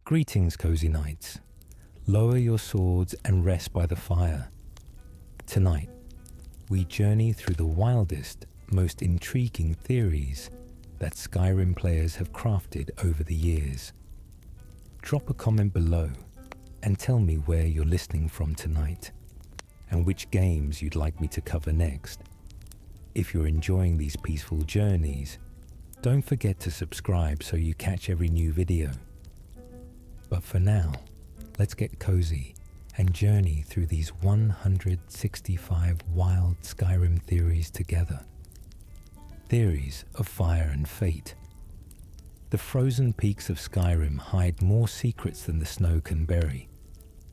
Greetings, cozy knights. Lower your swords and rest by the fire. Tonight, we journey through the wildest, most intriguing theories that Skyrim players have crafted over the years. Drop a comment below and tell me where you're listening from tonight and which games you'd like me to cover next. If you're enjoying these peaceful journeys, don't forget to subscribe so you catch every new video. But for now, let's get cozy and journey through these 165 wild Skyrim theories together. Theories of fire and fate. The frozen peaks of Skyrim hide more secrets than the snow can bury,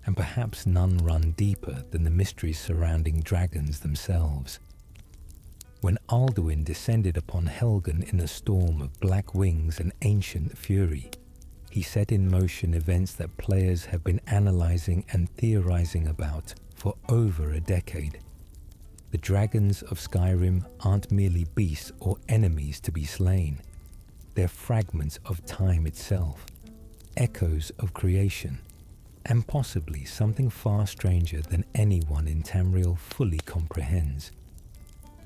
and perhaps none run deeper than the mysteries surrounding dragons themselves. When Alduin descended upon Helgen in a storm of black wings and ancient fury, he set in motion events that players have been analyzing and theorizing about for over a decade. The dragons of Skyrim aren't merely beasts or enemies to be slain. They're fragments of time itself, echoes of creation, and possibly something far stranger than anyone in Tamriel fully comprehends.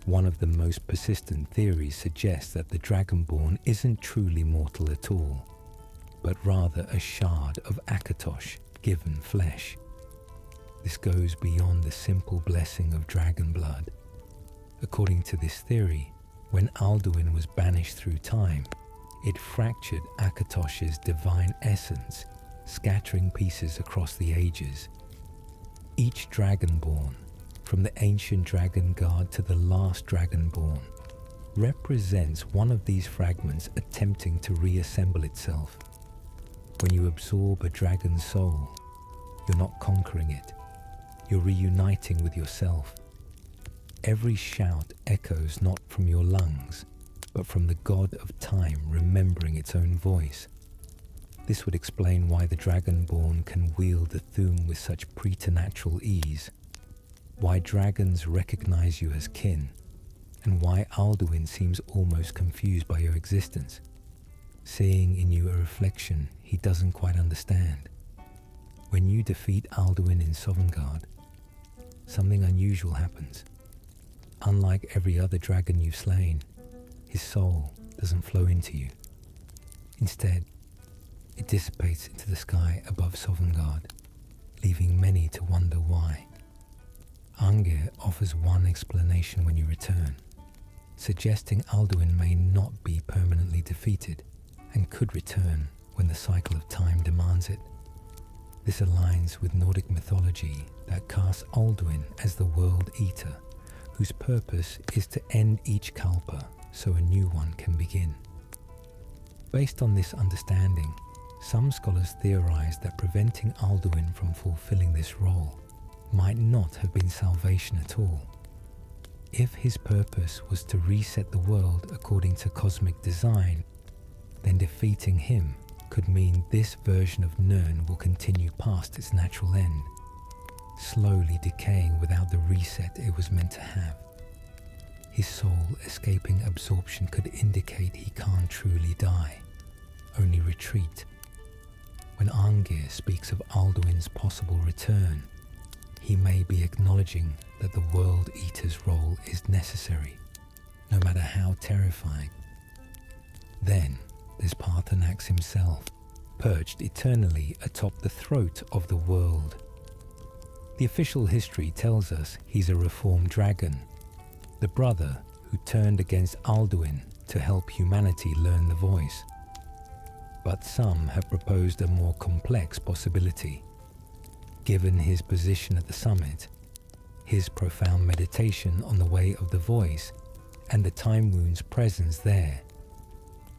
One of the most persistent theories suggests that the Dragonborn isn't truly mortal at all, but rather a shard of Akatosh given flesh. This goes beyond the simple blessing of dragon blood. According to this theory, when Alduin was banished through time, it fractured Akatosh's divine essence, scattering pieces across the ages. Each Dragonborn, from the ancient dragon guard to the last Dragonborn, represents one of these fragments attempting to reassemble itself. When you absorb a dragon's soul, you're not conquering it, you're reuniting with yourself. Every shout echoes not from your lungs, but from the god of time remembering its own voice. This would explain why the Dragonborn can wield the Thu'um with such preternatural ease, why dragons recognize you as kin, and why Alduin seems almost confused by your existence, seeing in you a reflection he doesn't quite understand. When you defeat Alduin in Sovngarde, something unusual happens. Unlike every other dragon you've slain, his soul doesn't flow into you. Instead, it dissipates into the sky above Sovngarde, leaving many to wonder why. Anger offers one explanation when you return, suggesting Alduin may not be permanently defeated and could return when the cycle of time demands it. This aligns with Nordic mythology that casts Alduin as the World Eater, whose purpose is to end each Kalpa so a new one can begin. Based on this understanding, some scholars theorize that preventing Alduin from fulfilling this role might not have been salvation at all. If his purpose was to reset the world according to cosmic design, then defeating him could mean this version of Nirn will continue past its natural end, slowly decaying without the reset it was meant to have. His soul escaping absorption could indicate he can't truly die, only retreat. When Arngir speaks of Alduin's possible return, he may be acknowledging that the World Eater's role is necessary, no matter how terrifying. Then there's Paarthurnax himself, perched eternally atop the throat of the world. The official history tells us he's a reformed dragon, the brother who turned against Alduin to help humanity learn the voice. But some have proposed a more complex possibility. Given his position at the summit, his profound meditation on the way of the voice, and the Time Wound's presence there,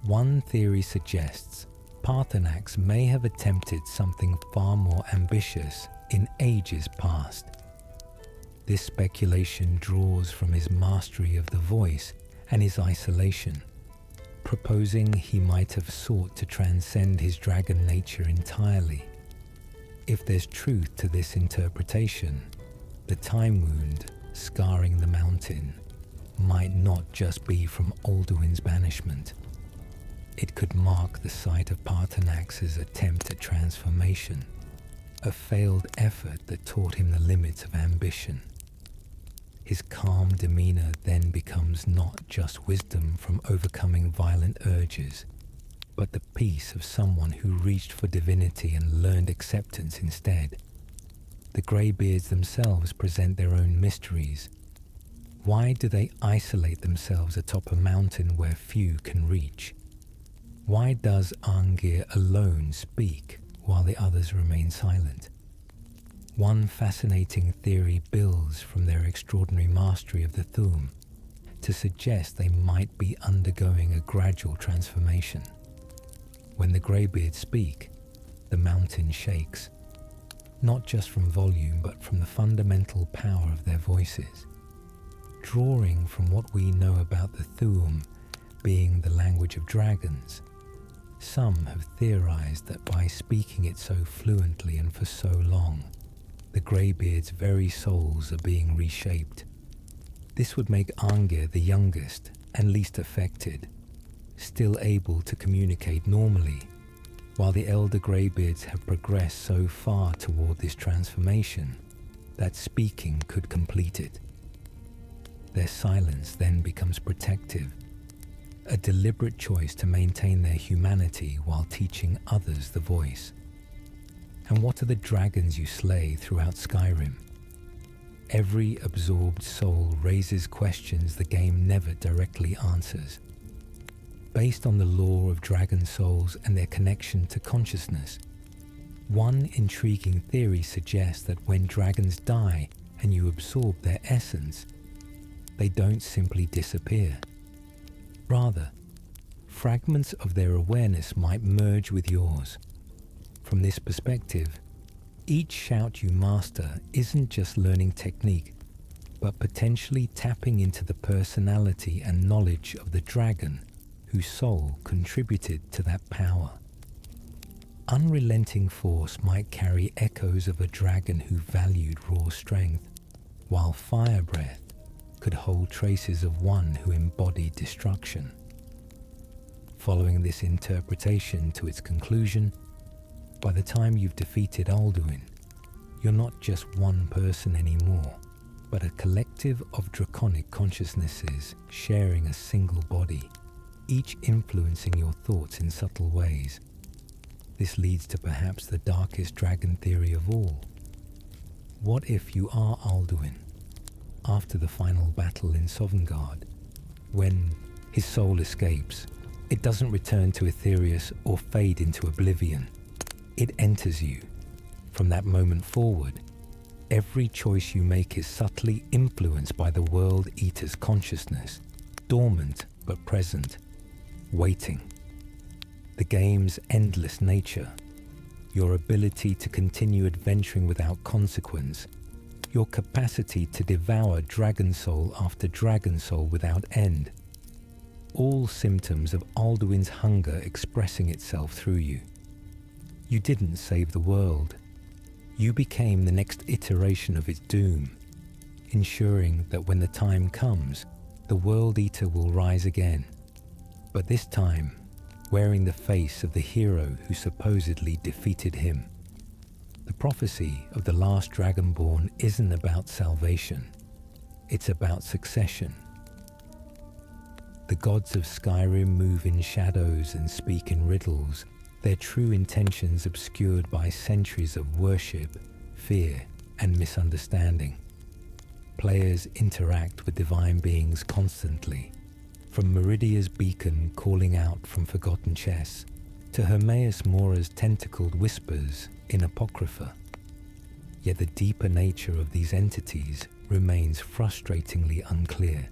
one theory suggests Paarthurnax may have attempted something far more ambitious in ages past. This speculation draws from his mastery of the voice and his isolation, proposing he might have sought to transcend his dragon nature entirely. If there's truth to this interpretation, the Time Wound scarring the mountain might not just be from Alduin's banishment. It could mark the site of Parthenax's attempt at transformation, a failed effort that taught him the limits of ambition. His calm demeanor then becomes not just wisdom from overcoming violent urges, but the peace of someone who reached for divinity and learned acceptance instead. The greybeards themselves present their own mysteries. Why do they isolate themselves atop a mountain where few can reach? Why does Arngir alone speak while the others remain silent? One fascinating theory builds from their extraordinary mastery of the Thu'um to suggest they might be undergoing a gradual transformation. When the greybeards speak, the mountain shakes, not just from volume but from the fundamental power of their voices. Drawing from what we know about the Thu'um being the language of dragons, some have theorized that by speaking it so fluently and for so long, the greybeards' very souls are being reshaped. This would make Arngir the youngest and least affected, still able to communicate normally, while the elder greybeards have progressed so far toward this transformation that speaking could complete it. Their silence then becomes protective, a deliberate choice to maintain their humanity while teaching others the voice. And what are the dragons you slay throughout Skyrim? Every absorbed soul raises questions the game never directly answers. Based on the lore of dragon souls and their connection to consciousness, one intriguing theory suggests that when dragons die and you absorb their essence, they don't simply disappear. Rather, fragments of their awareness might merge with yours. From this perspective, each shout you master isn't just learning technique, but potentially tapping into the personality and knowledge of the dragon whose soul contributed to that power. Unrelenting force might carry echoes of a dragon who valued raw strength, while fire breath could hold traces of one who embodied destruction. Following this interpretation to its conclusion, by the time you've defeated Alduin, you're not just one person anymore, but a collective of draconic consciousnesses sharing a single body, each influencing your thoughts in subtle ways. This leads to perhaps the darkest dragon theory of all. What if you are Alduin, after the final battle in Sovngarde? When his soul escapes, it doesn't return to Aetherius or fade into oblivion. It enters you. From that moment forward, every choice you make is subtly influenced by the World Eater's consciousness, dormant but present, waiting. The game's endless nature, your ability to continue adventuring without consequence, your capacity to devour dragon soul after dragon soul without end, all symptoms of Alduin's hunger expressing itself through you. You didn't save the world. You became the next iteration of its doom, ensuring that when the time comes, the World Eater will rise again. But this time, wearing the face of the hero who supposedly defeated him. The prophecy of the last Dragonborn isn't about salvation. It's about succession. The gods of Skyrim move in shadows and speak in riddles, their true intentions obscured by centuries of worship, fear, and misunderstanding. Players interact with divine beings constantly, from Meridia's beacon calling out from forgotten chests, to Hermaeus Mora's tentacled whispers in Apocrypha. Yet the deeper nature of these entities remains frustratingly unclear.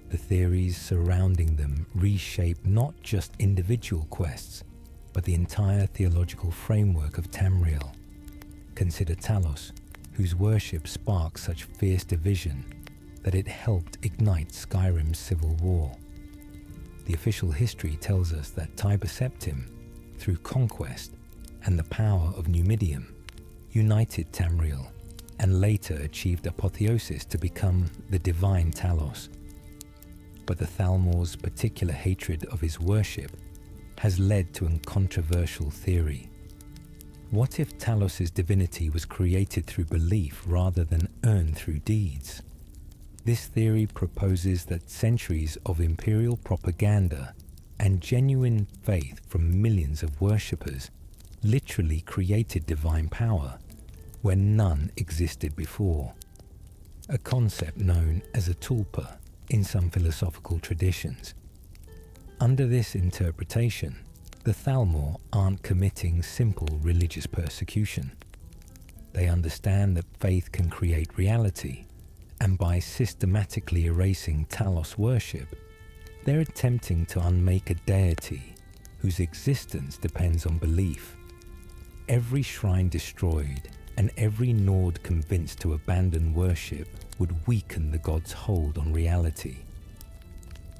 The theories surrounding them reshape not just individual quests, but the entire theological framework of Tamriel. Consider Talos, whose worship sparked such fierce division that it helped ignite Skyrim's civil war. The official history tells us that Tiber Septim, through conquest and the power of Numidium, united Tamriel and later achieved apotheosis to become the divine Talos. But the Thalmor's particular hatred of his worship has led to a controversial theory. What if Talos's divinity was created through belief rather than earned through deeds? This theory proposes that centuries of imperial propaganda and genuine faith from millions of worshippers literally created divine power where none existed before, a concept known as a tulpa in some philosophical traditions. Under this interpretation, the Thalmor aren't committing simple religious persecution. They understand that faith can create reality, and by systematically erasing Talos worship, they're attempting to unmake a deity whose existence depends on belief. Every shrine destroyed and every Nord convinced to abandon worship would weaken the god's hold on reality.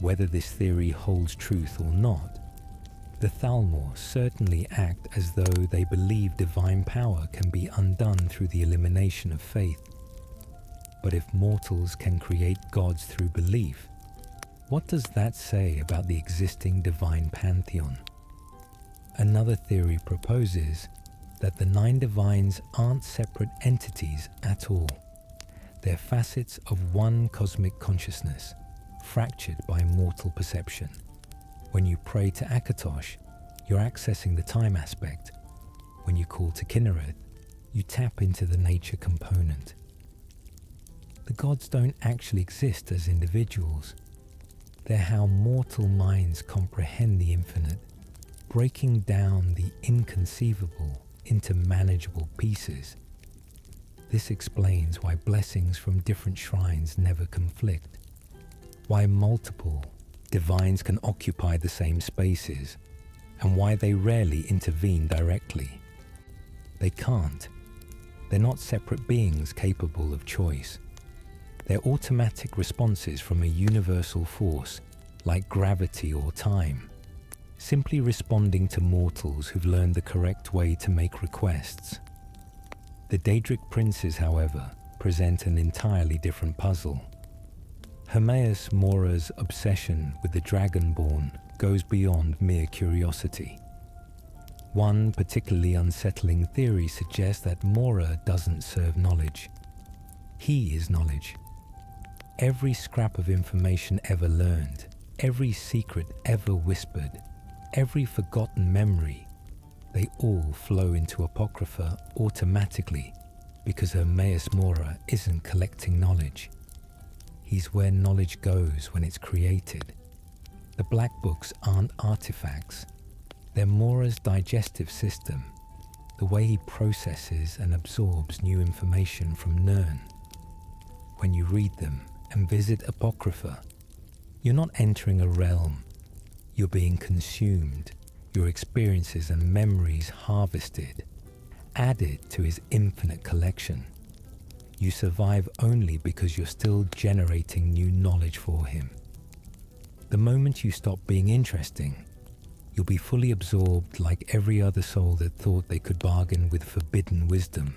Whether this theory holds truth or not, the Thalmor certainly act as though they believe divine power can be undone through the elimination of faith. But if mortals can create gods through belief, what does that say about the existing divine pantheon? Another theory proposes that the 9 divines aren't separate entities at all. They're facets of one cosmic consciousness, fractured by mortal perception. When you pray to Akatosh, you're accessing the time aspect. When you call to Kinnereth, you tap into the nature component. The gods don't actually exist as individuals. They're how mortal minds comprehend the infinite, breaking down the inconceivable into manageable pieces. This explains why blessings from different shrines never conflict, why multiple divines can occupy the same spaces, and why they rarely intervene directly. They can't. They're not separate beings capable of choice. They're automatic responses from a universal force like gravity or time, simply responding to mortals who've learned the correct way to make requests. The Daedric princes, however, present an entirely different puzzle. Hermaeus Mora's obsession with the Dragonborn goes beyond mere curiosity. One particularly unsettling theory suggests that Mora doesn't serve knowledge. He is knowledge. Every scrap of information ever learned, every secret ever whispered, every forgotten memory, they all flow into Apocrypha automatically because Hermaeus Mora isn't collecting knowledge. He's where knowledge goes when it's created. The Black Books aren't artifacts. They're Mora's digestive system, the way he processes and absorbs new information from Nirn. When you read them and visit Apocrypha, you're not entering a realm. You're being consumed, your experiences and memories harvested, added to his infinite collection. You survive only because you're still generating new knowledge for him. The moment you stop being interesting, you'll be fully absorbed like every other soul that thought they could bargain with forbidden wisdom.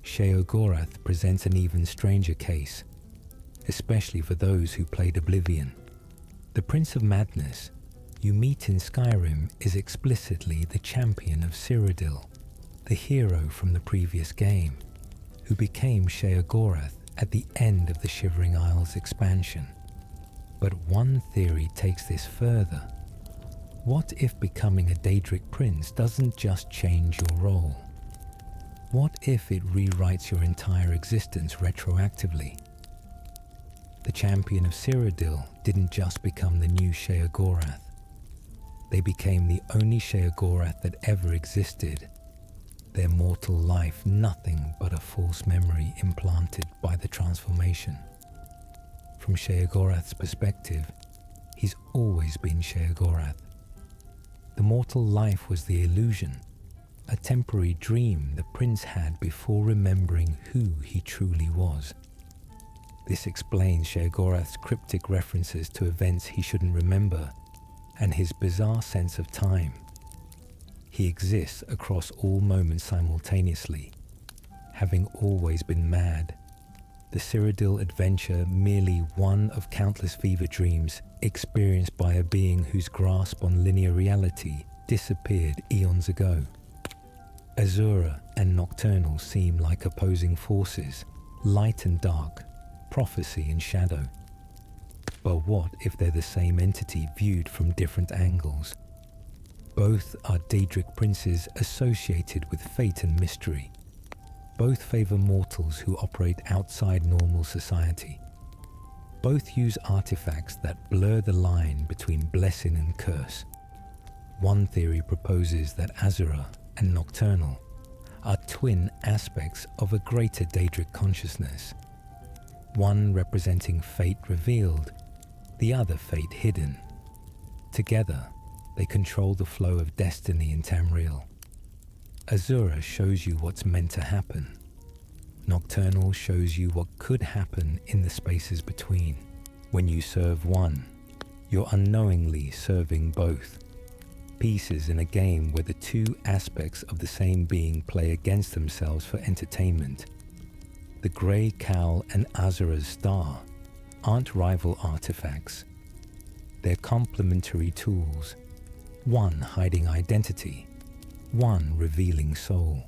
Sheogorath presents an even stranger case, especially for those who played Oblivion. The Prince of Madness you meet in Skyrim is explicitly the champion of Cyrodiil, the hero from the previous game, who became Sheogorath at the end of the Shivering Isles expansion. But one theory takes this further. What if becoming a Daedric prince doesn't just change your role? What if it rewrites your entire existence retroactively? The champion of Cyrodiil didn't just become the new Sheogorath. They became the only Sheogorath that ever existed, their mortal life nothing but a false memory implanted by the transformation. From Sheogorath's perspective, he's always been Sheogorath. The mortal life was the illusion, a temporary dream the prince had before remembering who he truly was. This explains Sheogorath's cryptic references to events he shouldn't remember, and his bizarre sense of time. He exists across all moments simultaneously, having always been mad. The Cyrodiil adventure merely one of countless fever dreams experienced by a being whose grasp on linear reality disappeared eons ago. Azura and Nocturnal seem like opposing forces, light and dark, prophecy and shadow. But what if they're the same entity viewed from different angles? Both are Daedric princes associated with fate and mystery. Both favor mortals who operate outside normal society. Both use artifacts that blur the line between blessing and curse. One theory proposes that Azura and Nocturnal are twin aspects of a greater Daedric consciousness, one representing fate revealed, the other fate hidden. Together, they control the flow of destiny in Tamriel. Azura shows you what's meant to happen. Nocturnal shows you what could happen in the spaces between. When you serve one, you're unknowingly serving both. Pieces in a game where the two aspects of the same being play against themselves for entertainment. The Grey Cowl and Azura's Star aren't rival artifacts. They're complementary tools, one hiding identity, one revealing soul.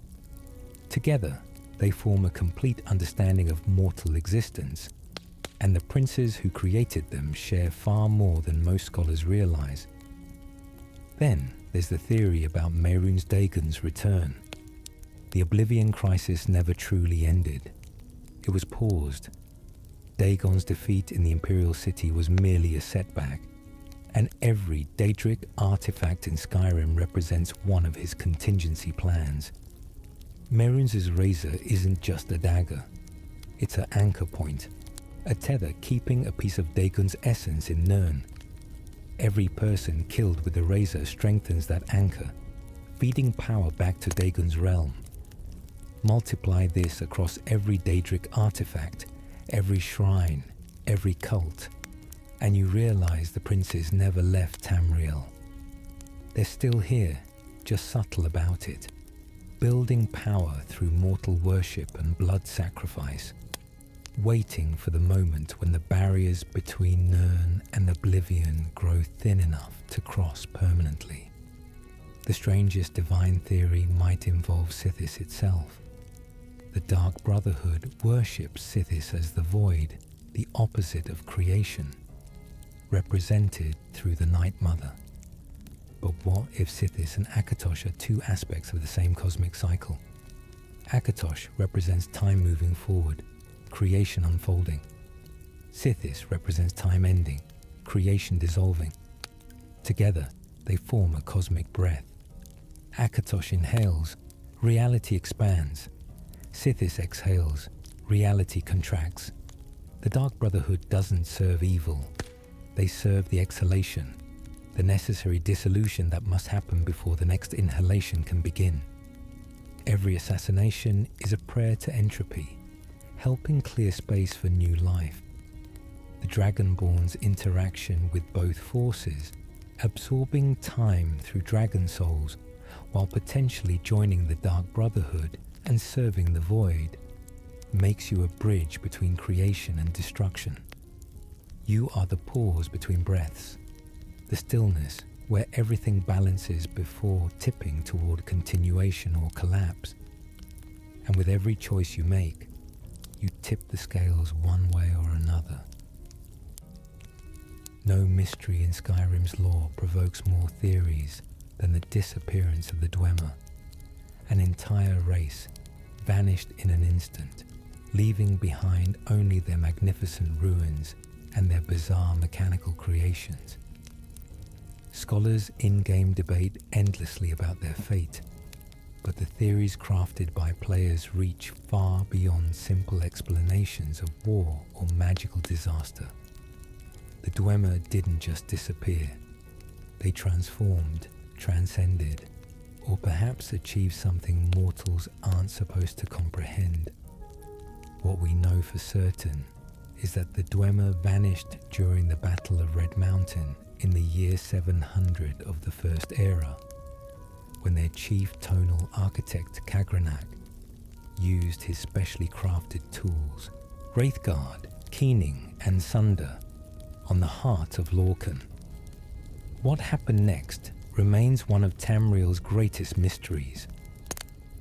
Together, they form a complete understanding of mortal existence, and the princes who created them share far more than most scholars realize. Then there's the theory about Mehrunes Dagon's return. The Oblivion Crisis never truly ended. It was paused. Dagon's defeat in the Imperial City was merely a setback, and every Daedric artifact in Skyrim represents one of his contingency plans. Mehrunes' razor isn't just a dagger. It's an anchor point, a tether keeping a piece of Dagon's essence in Nirn. Every person killed with the razor strengthens that anchor, feeding power back to Dagon's realm. Multiply this across every Daedric artifact, every shrine, every cult, and you realize the princes never left Tamriel. They're still here, just subtle about it, building power through mortal worship and blood sacrifice, waiting for the moment when the barriers between Nirn and Oblivion grow thin enough to cross permanently. The strangest divine theory might involve Sithis itself. The Dark Brotherhood worships Sithis as the void, the opposite of creation, represented through the Night Mother. But what if Sithis and Akatosh are two aspects of the same cosmic cycle? Akatosh represents time moving forward, creation unfolding. Sithis represents time ending, creation dissolving. Together, they form a cosmic breath. Akatosh inhales, reality expands. Sithis exhales, reality contracts. The Dark Brotherhood doesn't serve evil. They serve the exhalation, the necessary dissolution that must happen before the next inhalation can begin. Every assassination is a prayer to entropy, helping clear space for new life. The Dragonborn's interaction with both forces, absorbing time through dragon souls, while potentially joining the Dark Brotherhood and serving the void, makes you a bridge between creation and destruction. You are the pause between breaths, the stillness where everything balances before tipping toward continuation or collapse. And with every choice you make, you tip the scales one way or another. No mystery in Skyrim's lore provokes more theories than the disappearance of the Dwemer. An entire race vanished in an instant, leaving behind only their magnificent ruins and their bizarre mechanical creations. Scholars in-game debate endlessly about their fate, but the theories crafted by players reach far beyond simple explanations of war or magical disaster. The Dwemer didn't just disappear. They transformed, transcended, or perhaps achieved something mortals aren't supposed to comprehend. What we know for certain is that the Dwemer vanished during the Battle of Red Mountain in the year 700 of the First Era, when their chief tonal architect Kagranak used his specially crafted tools, Wraithguard, Keening and Sunder, on the heart of Lorcan. What happened next remains one of Tamriel's greatest mysteries.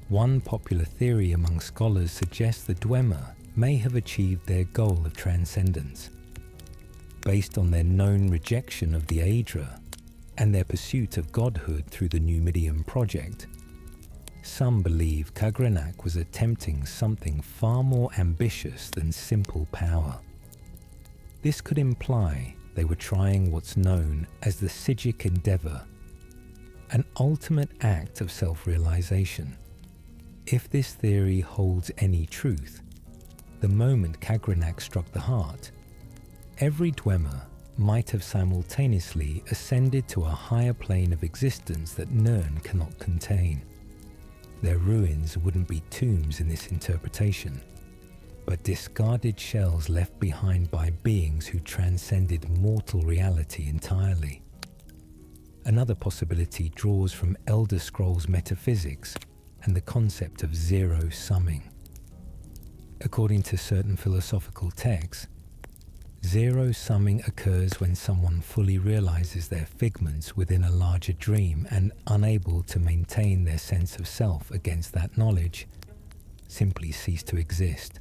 One popular theory among scholars suggests the Dwemer may have achieved their goal of transcendence. Based on their known rejection of the Aedra and their pursuit of godhood through the Numidian project, some believe Kagrenac was attempting something far more ambitious than simple power. This could imply they were trying what's known as the Sigic Endeavour, an ultimate act of self-realization. If this theory holds any truth, the moment Kagrenac struck the heart, every Dwemer might have simultaneously ascended to a higher plane of existence that Nirn cannot contain. Their ruins wouldn't be tombs in this interpretation, but discarded shells left behind by beings who transcended mortal reality entirely. Another possibility draws from Elder Scrolls metaphysics and the concept of zero-summing. According to certain philosophical texts, zero-summing occurs when someone fully realizes their figments within a larger dream and, unable to maintain their sense of self against that knowledge, simply cease to exist.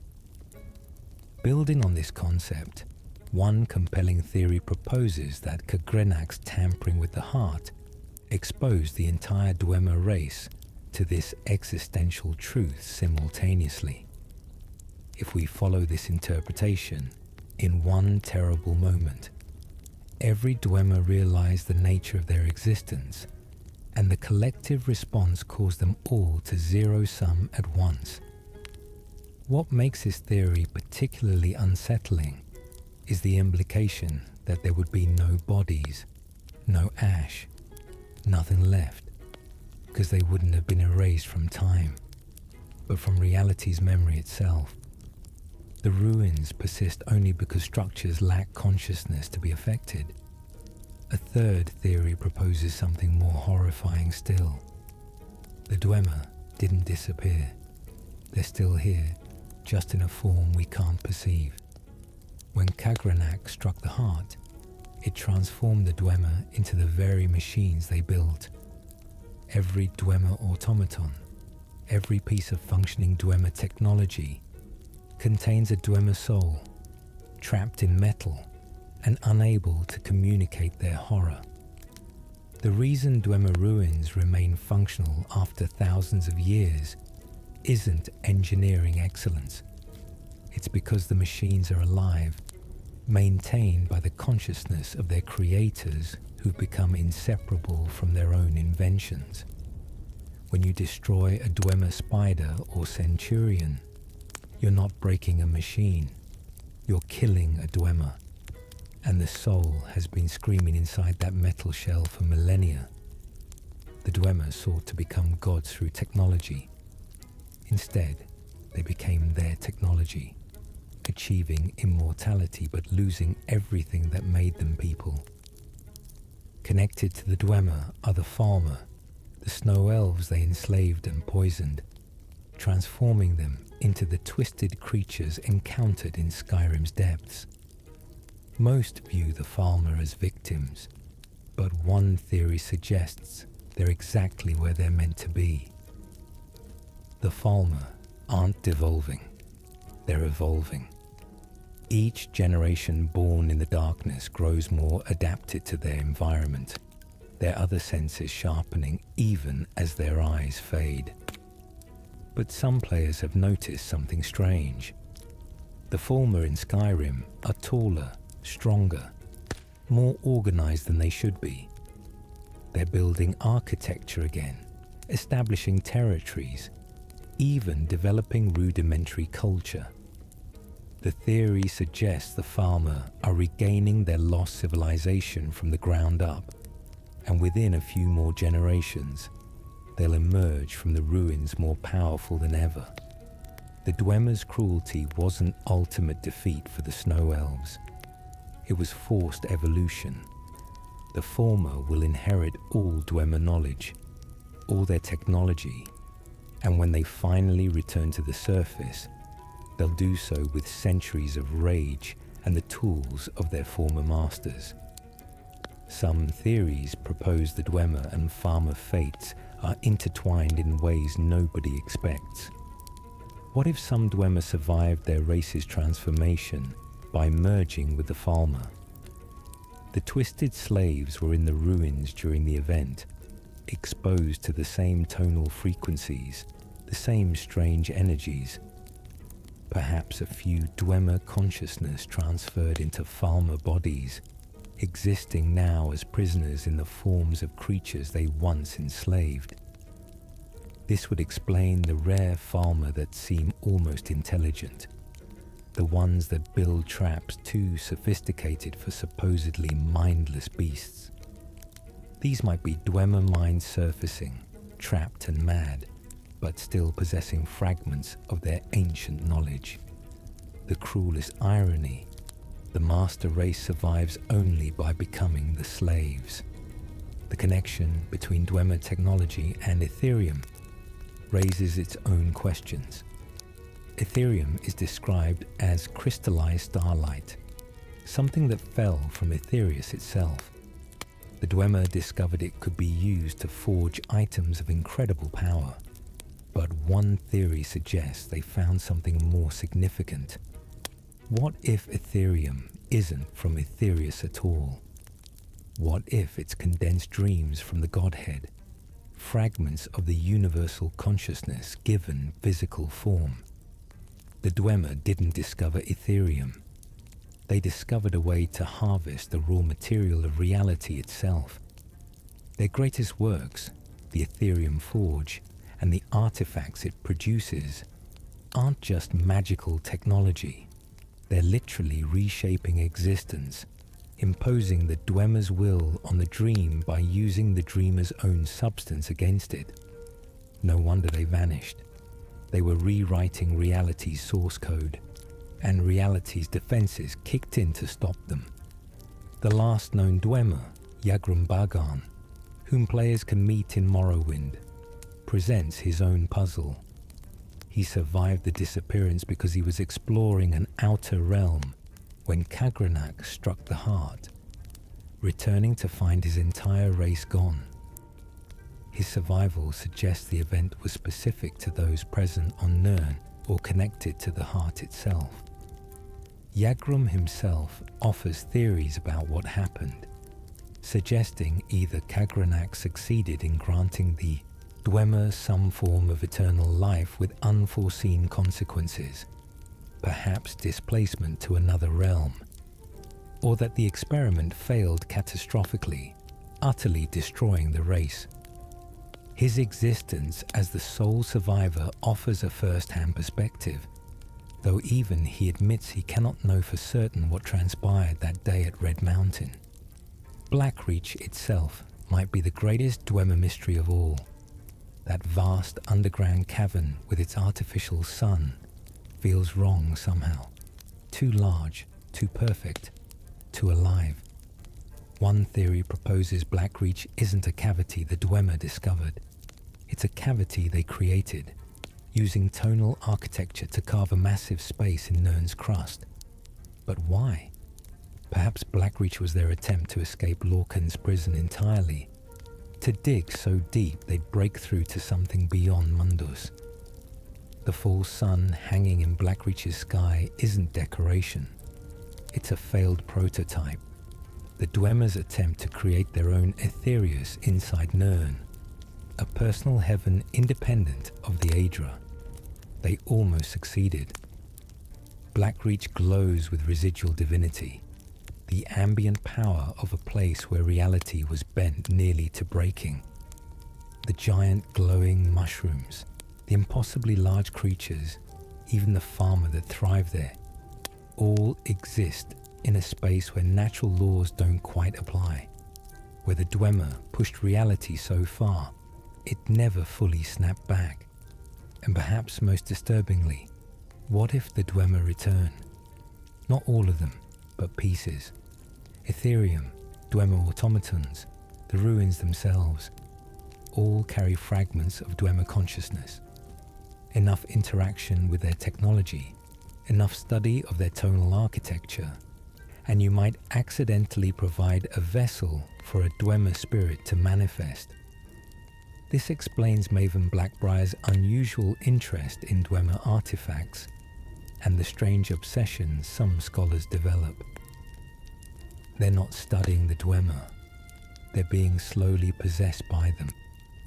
Building on this concept, one compelling theory proposes that Kagrenac's tampering with the heart exposed the entire Dwemer race to this existential truth simultaneously. If we follow this interpretation, in one terrible moment, every Dwemer realized the nature of their existence, and the collective response caused them all to zero-sum at once. What makes this theory particularly unsettling is the implication that there would be no bodies, no ash, nothing left, because they wouldn't have been erased from time, but from reality's memory itself. The ruins persist only because structures lack consciousness to be affected. A third theory proposes something more horrifying still. The Dwemer didn't disappear. They're still here, just in a form we can't perceive. When Kagrenac struck the heart, it transformed the Dwemer into the very machines they built. Every Dwemer automaton, every piece of functioning Dwemer technology, contains a Dwemer soul, trapped in metal and unable to communicate their horror. The reason Dwemer ruins remain functional after thousands of years isn't engineering excellence. It's because the machines are alive, maintained by the consciousness of their creators who've become inseparable from their own inventions. When you destroy a Dwemer spider or centurion, you're not breaking a machine, you're killing a Dwemer, and the soul has been screaming inside that metal shell for millennia. The Dwemer sought to become gods through technology. Instead, they became their technology, achieving immortality but losing everything that made them people. Connected to the Dwemer are the Falmer, the snow elves they enslaved and poisoned, transforming them into the twisted creatures encountered in Skyrim's depths. Most view the Falmer as victims, but one theory suggests they're exactly where they're meant to be. The Falmer aren't devolving, they're evolving. Each generation born in the darkness grows more adapted to their environment, their other senses sharpening even as their eyes fade. But some players have noticed something strange. The Falmer in Skyrim are taller, stronger, more organized than they should be. They're building architecture again, establishing territories, even developing rudimentary culture. The theory suggests the Falmer are regaining their lost civilization from the ground up, and within a few more generations, they'll emerge from the ruins more powerful than ever. The Dwemer's cruelty wasn't ultimate defeat for the Snow Elves. It was forced evolution. The Falmer will inherit all Dwemer knowledge, all their technology, and when they finally return to the surface, they'll do so with centuries of rage and the tools of their former masters. Some theories propose the Dwemer and Farmer fates are intertwined in ways nobody expects. What if some Dwemer survived their race's transformation by merging with the Farmer? The twisted slaves were in the ruins during the event, exposed to the same tonal frequencies, the same strange energies. Perhaps a few Dwemer consciousness transferred into Farmer bodies, existing now as prisoners in the forms of creatures they once enslaved. This would explain the rare Farmer that seem almost intelligent, the ones that build traps too sophisticated for supposedly mindless beasts. These might be Dwemer minds surfacing, trapped and mad, but still possessing fragments of their ancient knowledge. The cruelest irony, the master race survives only by becoming the slaves. The connection between Dwemer technology and Ethereum raises its own questions. Ethereum is described as crystallized starlight, something that fell from Etherius itself. The Dwemer discovered it could be used to forge items of incredible power, but one theory suggests they found something more significant. What if Ethereum isn't from Etherius at all? What if it's condensed dreams from the Godhead, fragments of the universal consciousness given physical form? The Dwemer didn't discover Ethereum. They discovered a way to harvest the raw material of reality itself. Their greatest works, the Ethereum Forge, and the artifacts it produces, aren't just magical technology. They're literally reshaping existence, imposing the Dwemer's will on the dream by using the dreamer's own substance against it. No wonder they vanished. They were rewriting reality's source code, and reality's defenses kicked in to stop them. The last known Dwemer, Yagrum Bagan, whom players can meet in Morrowind, presents his own puzzle. He survived the disappearance because he was exploring an outer realm when Kagranak struck the heart, returning to find his entire race gone. His survival suggests the event was specific to those present on Nirn or connected to the heart itself. Yagrum himself offers theories about what happened, suggesting either Kagranak succeeded in granting the Dwemer some form of eternal life with unforeseen consequences, perhaps displacement to another realm, or that the experiment failed catastrophically, utterly destroying the race. His existence as the sole survivor offers a first-hand perspective, though even he admits he cannot know for certain what transpired that day at Red Mountain. Blackreach itself might be the greatest Dwemer mystery of all. That vast underground cavern with its artificial sun feels wrong somehow. Too large, too perfect, too alive. One theory proposes Blackreach isn't a cavity the Dwemer discovered. It's a cavity they created, using tonal architecture to carve a massive space in Nirn's crust. But why? Perhaps Blackreach was their attempt to escape Lorcan's prison entirely, to dig so deep they'd break through to something beyond Mundus. The full sun hanging in Blackreach's sky isn't decoration. It's a failed prototype, the Dwemer's attempt to create their own Etherius inside Nirn, a personal heaven independent of the Aedra. They almost succeeded. Blackreach glows with residual divinity, the ambient power of a place where reality was bent nearly to breaking. The giant glowing mushrooms, the impossibly large creatures, even the farmer that thrived there, all exist in a space where natural laws don't quite apply, where the Dwemer pushed reality so far, it never fully snapped back. And perhaps most disturbingly, what if the Dwemer return? Not all of them, but pieces. Ethereum, Dwemer automatons, the ruins themselves, all carry fragments of Dwemer consciousness. Enough interaction with their technology, enough study of their tonal architecture, and you might accidentally provide a vessel for a Dwemer spirit to manifest. This explains Maven Blackbriar's unusual interest in Dwemer artifacts and the strange obsession some scholars develop. They're not studying the Dwemer, they're being slowly possessed by them,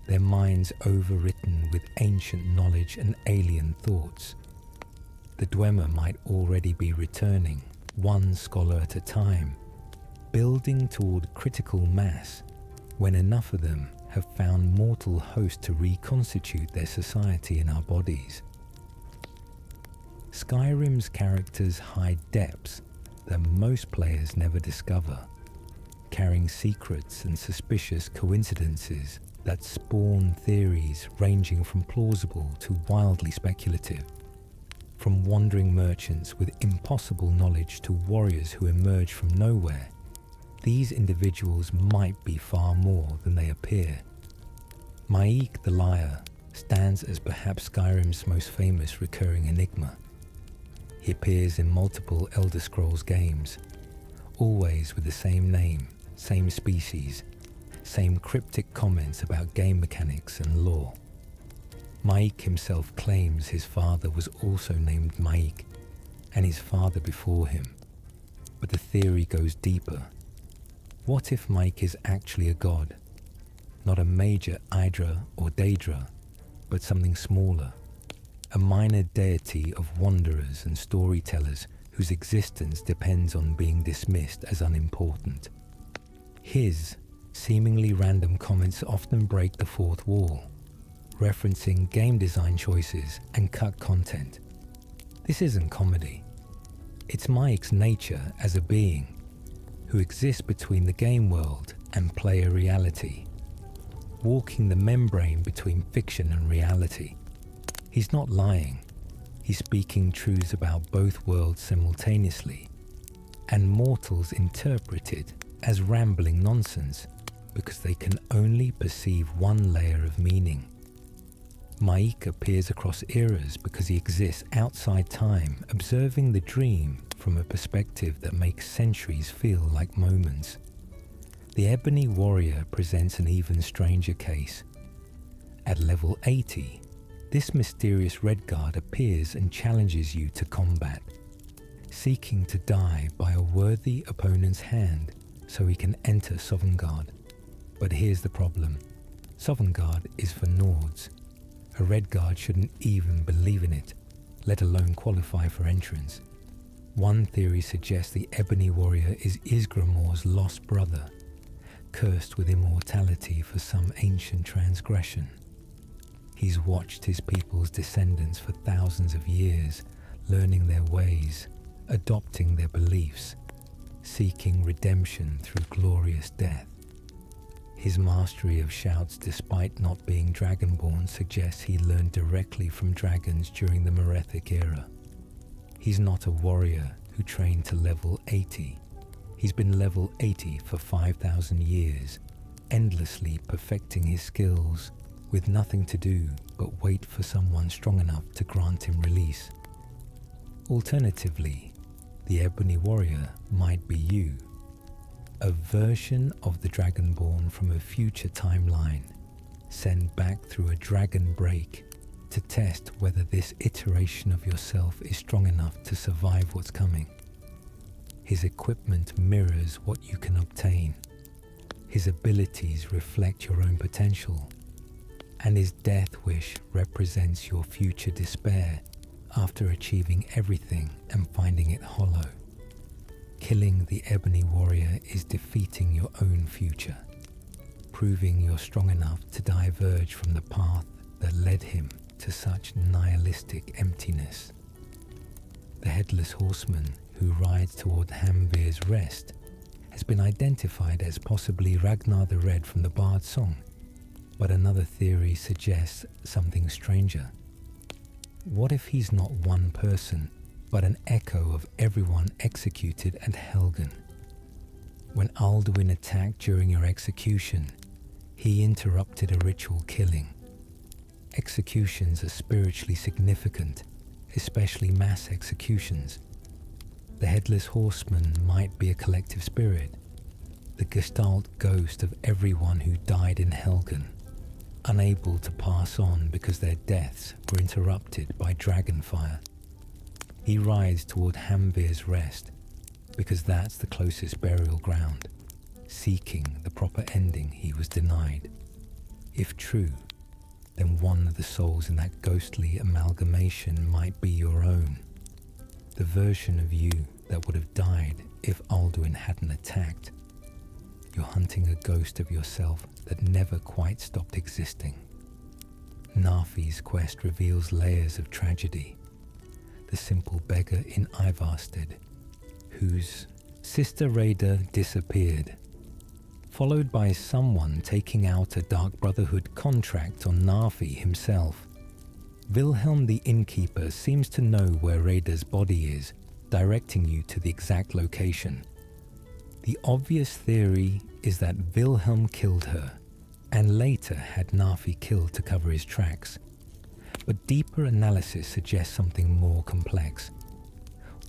their minds overwritten with ancient knowledge and alien thoughts. The Dwemer might already be returning, one scholar at a time, building toward critical mass when enough of them have found mortal host to reconstitute their society in our bodies. Skyrim's characters hide depths that most players never discover, carrying secrets and suspicious coincidences that spawn theories ranging from plausible to wildly speculative. From wandering merchants with impossible knowledge to warriors who emerge from nowhere, these individuals might be far more than they appear. Maik the Liar stands as perhaps Skyrim's most famous recurring enigma. He appears in multiple Elder Scrolls games, always with the same name, same species, same cryptic comments about game mechanics and lore. Maik himself claims his father was also named Maik, and his father before him. But the theory goes deeper. What if Maik is actually a god? Not a major Hydra or Daedra, but something smaller. A minor deity of wanderers and storytellers whose existence depends on being dismissed as unimportant. His seemingly random comments often break the fourth wall, referencing game design choices and cut content. This isn't comedy. It's Maik's nature as a being who exists between the game world and player reality, walking the membrane between fiction and reality. He's not lying. He's speaking truths about both worlds simultaneously, and mortals interpret it as rambling nonsense because they can only perceive one layer of meaning. Maik appears across eras because he exists outside time, observing the dream from a perspective that makes centuries feel like moments. The Ebony Warrior presents an even stranger case. At level 80, this mysterious Redguard appears and challenges you to combat, seeking to die by a worthy opponent's hand so he can enter Sovngarde. But here's the problem. Sovngarde is for Nords. A Redguard shouldn't even believe in it, let alone qualify for entrance. One theory suggests the Ebony Warrior is Ysgramor's lost brother, cursed with immortality for some ancient transgression. He's watched his people's descendants for thousands of years, learning their ways, adopting their beliefs, seeking redemption through glorious death. His mastery of shouts despite not being dragonborn suggests he learned directly from dragons during the Merethic era. He's not a warrior who trained to level 80. He's been level 80 for 5,000 years, endlessly perfecting his skills, with nothing to do but wait for someone strong enough to grant him release. Alternatively, the Ebony Warrior might be you, a version of the Dragonborn from a future timeline, sent back through a dragon break to test whether this iteration of yourself is strong enough to survive what's coming. His equipment mirrors what you can obtain. His abilities reflect your own potential, and his death wish represents your future despair after achieving everything and finding it hollow. Killing the Ebony Warrior is defeating your own future, proving you're strong enough to diverge from the path that led him to such nihilistic emptiness. The Headless Horseman who rides toward Hamvir's Rest has been identified as possibly Ragnar the Red from the Bard's Song, but another theory suggests something stranger. What if he's not one person, but an echo of everyone executed at Helgen? When Alduin attacked during your execution, he interrupted a ritual killing. Executions are spiritually significant, especially mass executions. The Headless Horseman might be a collective spirit, the gestalt ghost of everyone who died in Helgen, unable to pass on because their deaths were interrupted by dragonfire. He rides toward Hamvir's Rest because that's the closest burial ground, seeking the proper ending he was denied. If true, then one of the souls in that ghostly amalgamation might be your own, the version of you that would have died if Alduin hadn't attacked. You're hunting a ghost of yourself that never quite stopped existing. Nafi's quest reveals layers of tragedy. The simple beggar in Ivarstead, whose sister Rhaeda disappeared, followed by someone taking out a Dark Brotherhood contract on Nafi himself. Wilhelm the innkeeper seems to know where Rhaeda's body is, directing you to the exact location. The obvious theory is that Wilhelm killed her, and later had Nafi killed to cover his tracks. But deeper analysis suggests something more complex.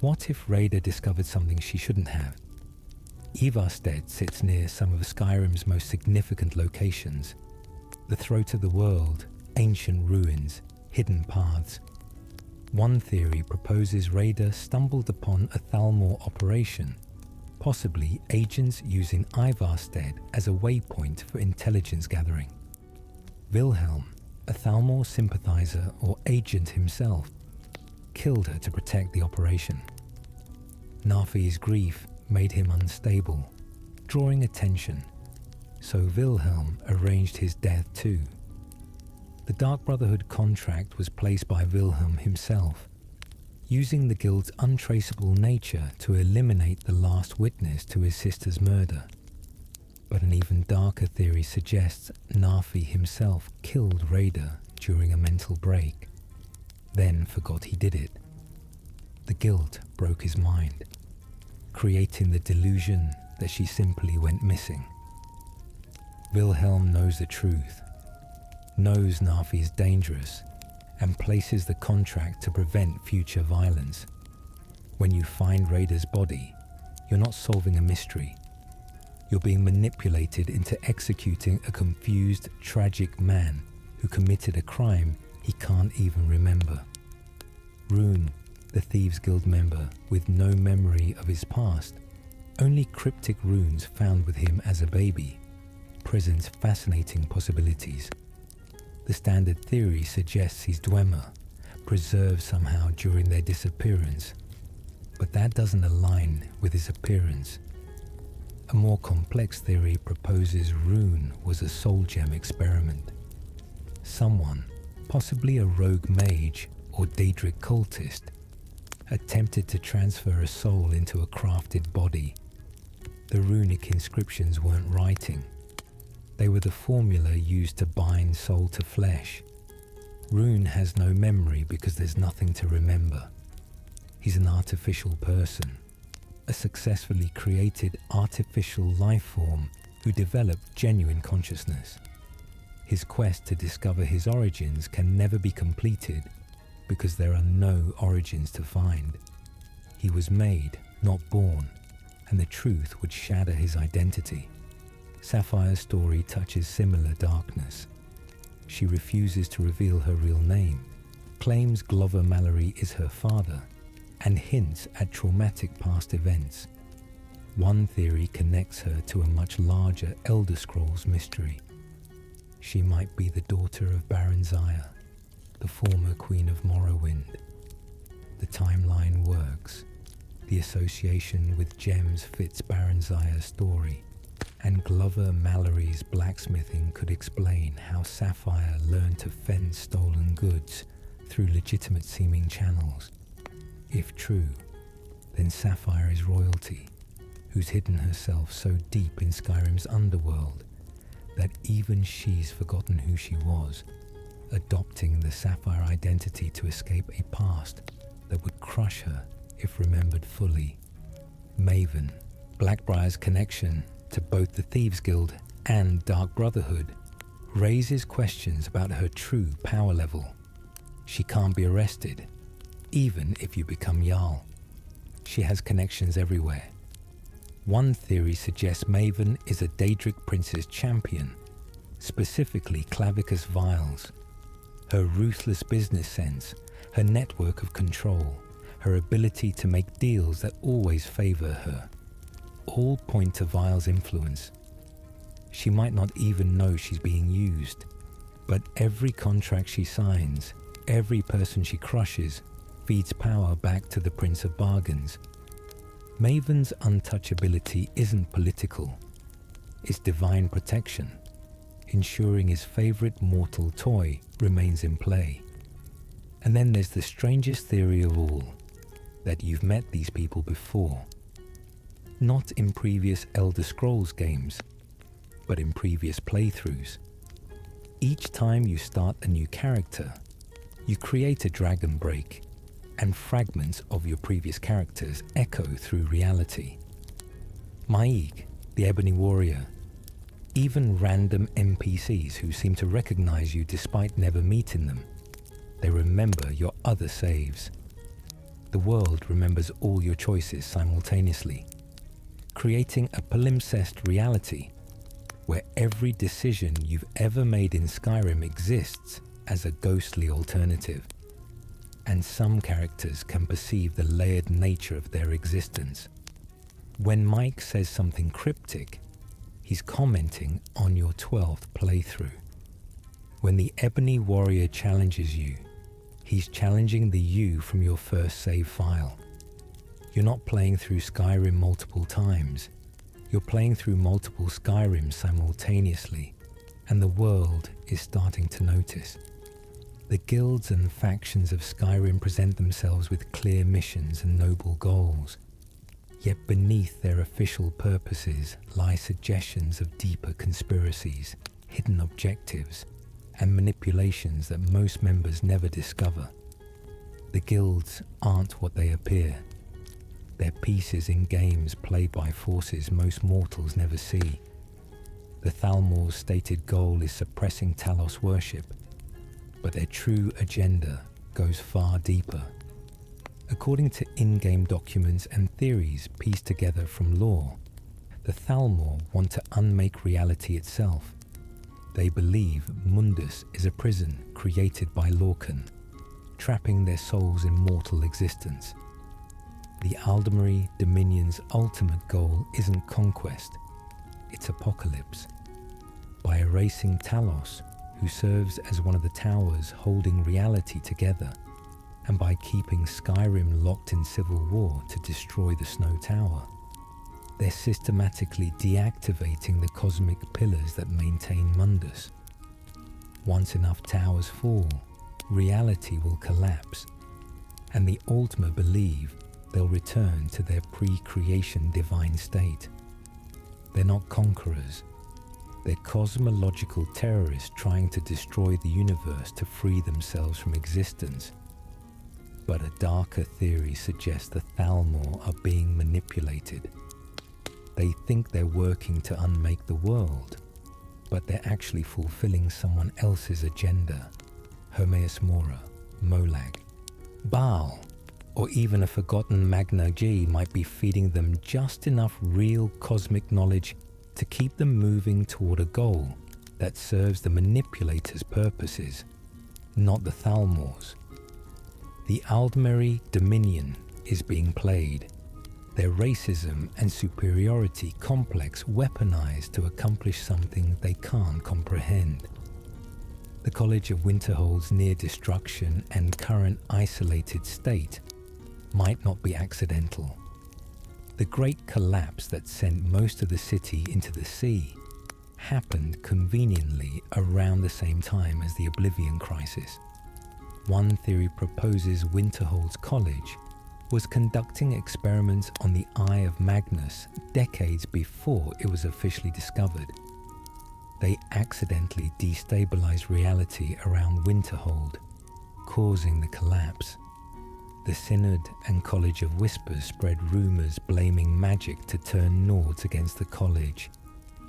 What if Rhaeda discovered something she shouldn't have? Ivarstead sits near some of Skyrim's most significant locations. The throat of the world, ancient ruins, hidden paths. One theory proposes Rhaeda stumbled upon a Thalmor operation, possibly agents using Ivarstead as a waypoint for intelligence gathering. Wilhelm, a Thalmor sympathizer or agent himself, killed her to protect the operation. Nafi's grief made him unstable, drawing attention, so Wilhelm arranged his death too. The Dark Brotherhood contract was placed by Wilhelm himself, using the guild's untraceable nature to eliminate the last witness to his sister's murder. But an even darker theory suggests Nafi himself killed Rhaeda during a mental break, then forgot he did it. The guilt broke his mind, creating the delusion that she simply went missing. Wilhelm knows the truth, knows Nafi is dangerous, and places the contract to prevent future violence. When you find Rhaeda's body, you're not solving a mystery. You're being manipulated into executing a confused, tragic man who committed a crime he can't even remember. Rune, the Thieves Guild member with no memory of his past, only cryptic runes found with him as a baby, presents fascinating possibilities. The standard theory suggests he's Dwemer, preserved somehow during their disappearance, but that doesn't align with his appearance. A more complex theory proposes Rune was a soul gem experiment. Someone, possibly a rogue mage or Daedric cultist, attempted to transfer a soul into a crafted body. The runic inscriptions weren't writing. They were the formula used to bind soul to flesh. Rune has no memory because there's nothing to remember. He's an artificial person, a successfully created artificial life form who developed genuine consciousness. His quest to discover his origins can never be completed because there are no origins to find. He was made, not born, and the truth would shatter his identity. Sapphire's story touches similar darkness. She refuses to reveal her real name, claims Glover Mallory is her father, and hints at traumatic past events. One theory connects her to a much larger Elder Scrolls mystery. She might be the daughter of Baron Zaya, the former Queen of Morrowind. The timeline works. The association with gems fits Baron Zaya's story, and Glover Mallory's blacksmithing could explain how Sapphire learned to fence stolen goods through legitimate-seeming channels. If true, then Sapphire is royalty, who's hidden herself so deep in Skyrim's underworld that even she's forgotten who she was, adopting the Sapphire identity to escape a past that would crush her if remembered fully. Maven, Blackbriar's connection to both the Thieves Guild and Dark Brotherhood, raises questions about her true power level. She can't be arrested, even if you become Jarl. She has connections everywhere. One theory suggests Maven is a Daedric prince's champion, specifically Clavicus Viles. Her ruthless business sense, her network of control, her ability to make deals that always favor her, all point to Vile's influence. She might not even know she's being used, but every contract she signs, every person she crushes, feeds power back to the Prince of Bargains. Maven's untouchability isn't political, it's divine protection, ensuring his favorite mortal toy remains in play. And then there's the strangest theory of all, that you've met these people before. Not in previous Elder Scrolls games, but in previous playthroughs. Each time you start a new character, you create a dragon break, and fragments of your previous characters echo through reality. Maik, the Ebony Warrior, even random NPCs who seem to recognize you despite never meeting them. They remember your other saves. The world remembers all your choices simultaneously, creating a palimpsest reality where every decision you've ever made in Skyrim exists as a ghostly alternative. And some characters can perceive the layered nature of their existence. When Mike says something cryptic, he's commenting on your 12th playthrough. When the Ebony Warrior challenges you, he's challenging the you from your first save file. You're not playing through Skyrim multiple times. You're playing through multiple Skyrims simultaneously, and the world is starting to notice. The guilds and factions of Skyrim present themselves with clear missions and noble goals. Yet beneath their official purposes lie suggestions of deeper conspiracies, hidden objectives, and manipulations that most members never discover. The guilds aren't what they appear. They're pieces in games played by forces most mortals never see. The Thalmor's stated goal is suppressing Talos worship, but their true agenda goes far deeper. According to in-game documents and theories pieced together from lore, the Thalmor want to unmake reality itself. They believe Mundus is a prison created by Lorcan, trapping their souls in mortal existence. The Aldmeri Dominion's ultimate goal isn't conquest, it's apocalypse. By erasing Talos, who serves as one of the towers holding reality together, and by keeping Skyrim locked in civil war to destroy the Snow Tower, they're systematically deactivating the cosmic pillars that maintain Mundus. Once enough towers fall, reality will collapse, and the Altmer believe they'll return to their pre-creation divine state. They're not conquerors. They're cosmological terrorists trying to destroy the universe to free themselves from existence. But a darker theory suggests the Thalmor are being manipulated. They think they're working to unmake the world, but they're actually fulfilling someone else's agenda. Hermaeus Mora, Molag, Baal, or even a forgotten Magna G might be feeding them just enough real cosmic knowledge to keep them moving toward a goal that serves the manipulator's purposes, not the Thalmor's. The Aldmeri Dominion is being played, their racism and superiority complex weaponized to accomplish something they can't comprehend. The College of Winterhold's near destruction and current isolated state might not be accidental. The great collapse that sent most of the city into the sea happened conveniently around the same time as the Oblivion Crisis. One theory proposes Winterhold's college was conducting experiments on the Eye of Magnus decades before it was officially discovered. They accidentally destabilized reality around Winterhold, causing the collapse. The Synod and College of Whispers spread rumors blaming magic to turn Nords against the college,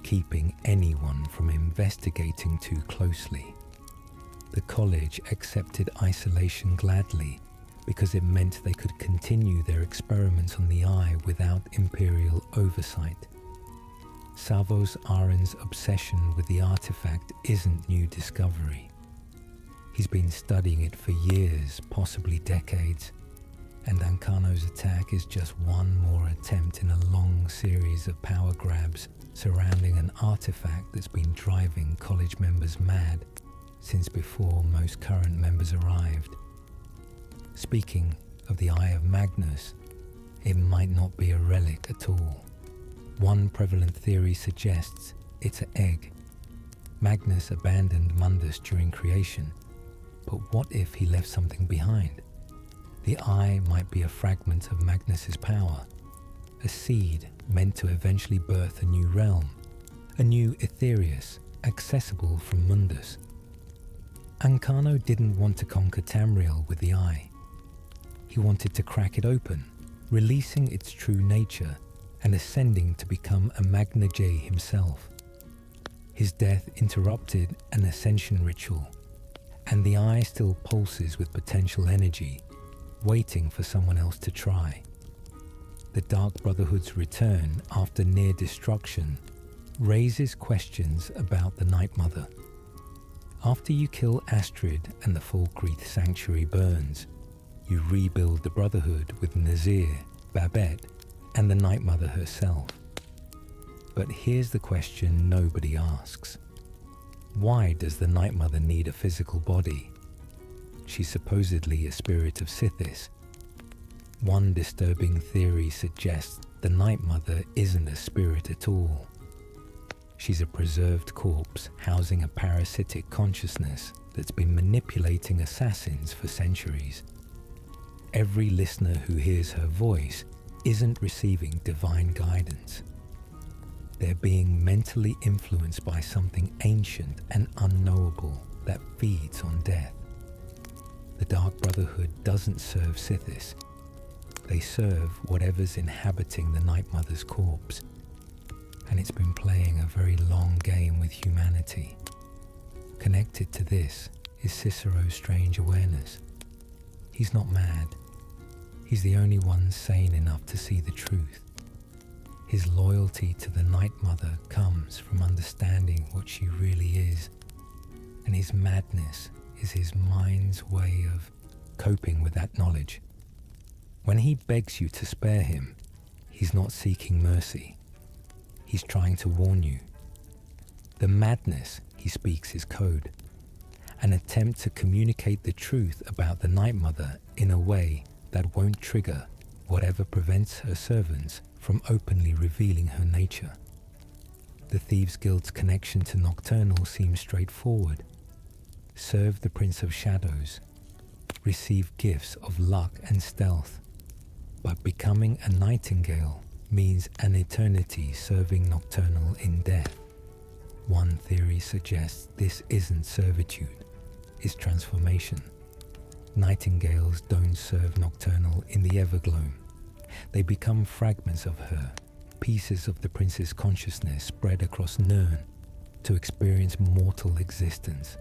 keeping anyone from investigating too closely. The college accepted isolation gladly, because it meant they could continue their experiments on the eye without imperial oversight. Savos Aren's obsession with the artifact isn't new discovery. He's been studying it for years, possibly decades, and Ancano's attack is just one more attempt in a long series of power grabs surrounding an artifact that's been driving college members mad since before most current members arrived. Speaking of the Eye of Magnus, it might not be a relic at all. One prevalent theory suggests it's an egg. Magnus abandoned Mundus during creation, but what if he left something behind? The eye might be a fragment of Magnus's power, a seed meant to eventually birth a new realm, a new Aetherius, accessible from Mundus. Ancano didn't want to conquer Tamriel with the eye. He wanted to crack it open, releasing its true nature and ascending to become a Magna J himself. His death interrupted an ascension ritual, and the eye still pulses with potential energy, waiting for someone else to try. The Dark Brotherhood's return after near destruction raises questions about the Night Mother. After you kill Astrid and the Falkreath Sanctuary burns, you rebuild the Brotherhood with Nazir, Babette, and the Night Mother herself. But here's the question nobody asks. Why does the Night Mother need a physical body? She's supposedly a spirit of Sithis. One disturbing theory suggests the Night Mother isn't a spirit at all. She's a preserved corpse housing a parasitic consciousness that's been manipulating assassins for centuries. Every listener who hears her voice isn't receiving divine guidance. They're being mentally influenced by something ancient and unknowable that feeds on death. The Dark Brotherhood doesn't serve Sithis. They serve whatever's inhabiting the Night Mother's corpse. And it's been playing a very long game with humanity. Connected to this is Cicero's strange awareness. He's not mad. He's the only one sane enough to see the truth. His loyalty to the Night Mother comes from understanding what she really is, and his madness is his mind's way of coping with that knowledge. When he begs you to spare him, he's not seeking mercy. He's trying to warn you. The madness he speaks is code, an attempt to communicate the truth about the Night Mother in a way that won't trigger whatever prevents her servants from openly revealing her nature. The Thieves' Guild's connection to Nocturnal seems straightforward. Serve the Prince of Shadows, receive gifts of luck and stealth, but becoming a nightingale means an eternity serving Nocturnal in death. One theory suggests this isn't servitude, it's transformation. Nightingales don't serve Nocturnal in the Evergloam. They become fragments of her, pieces of the prince's consciousness spread across Nirn to experience mortal existence.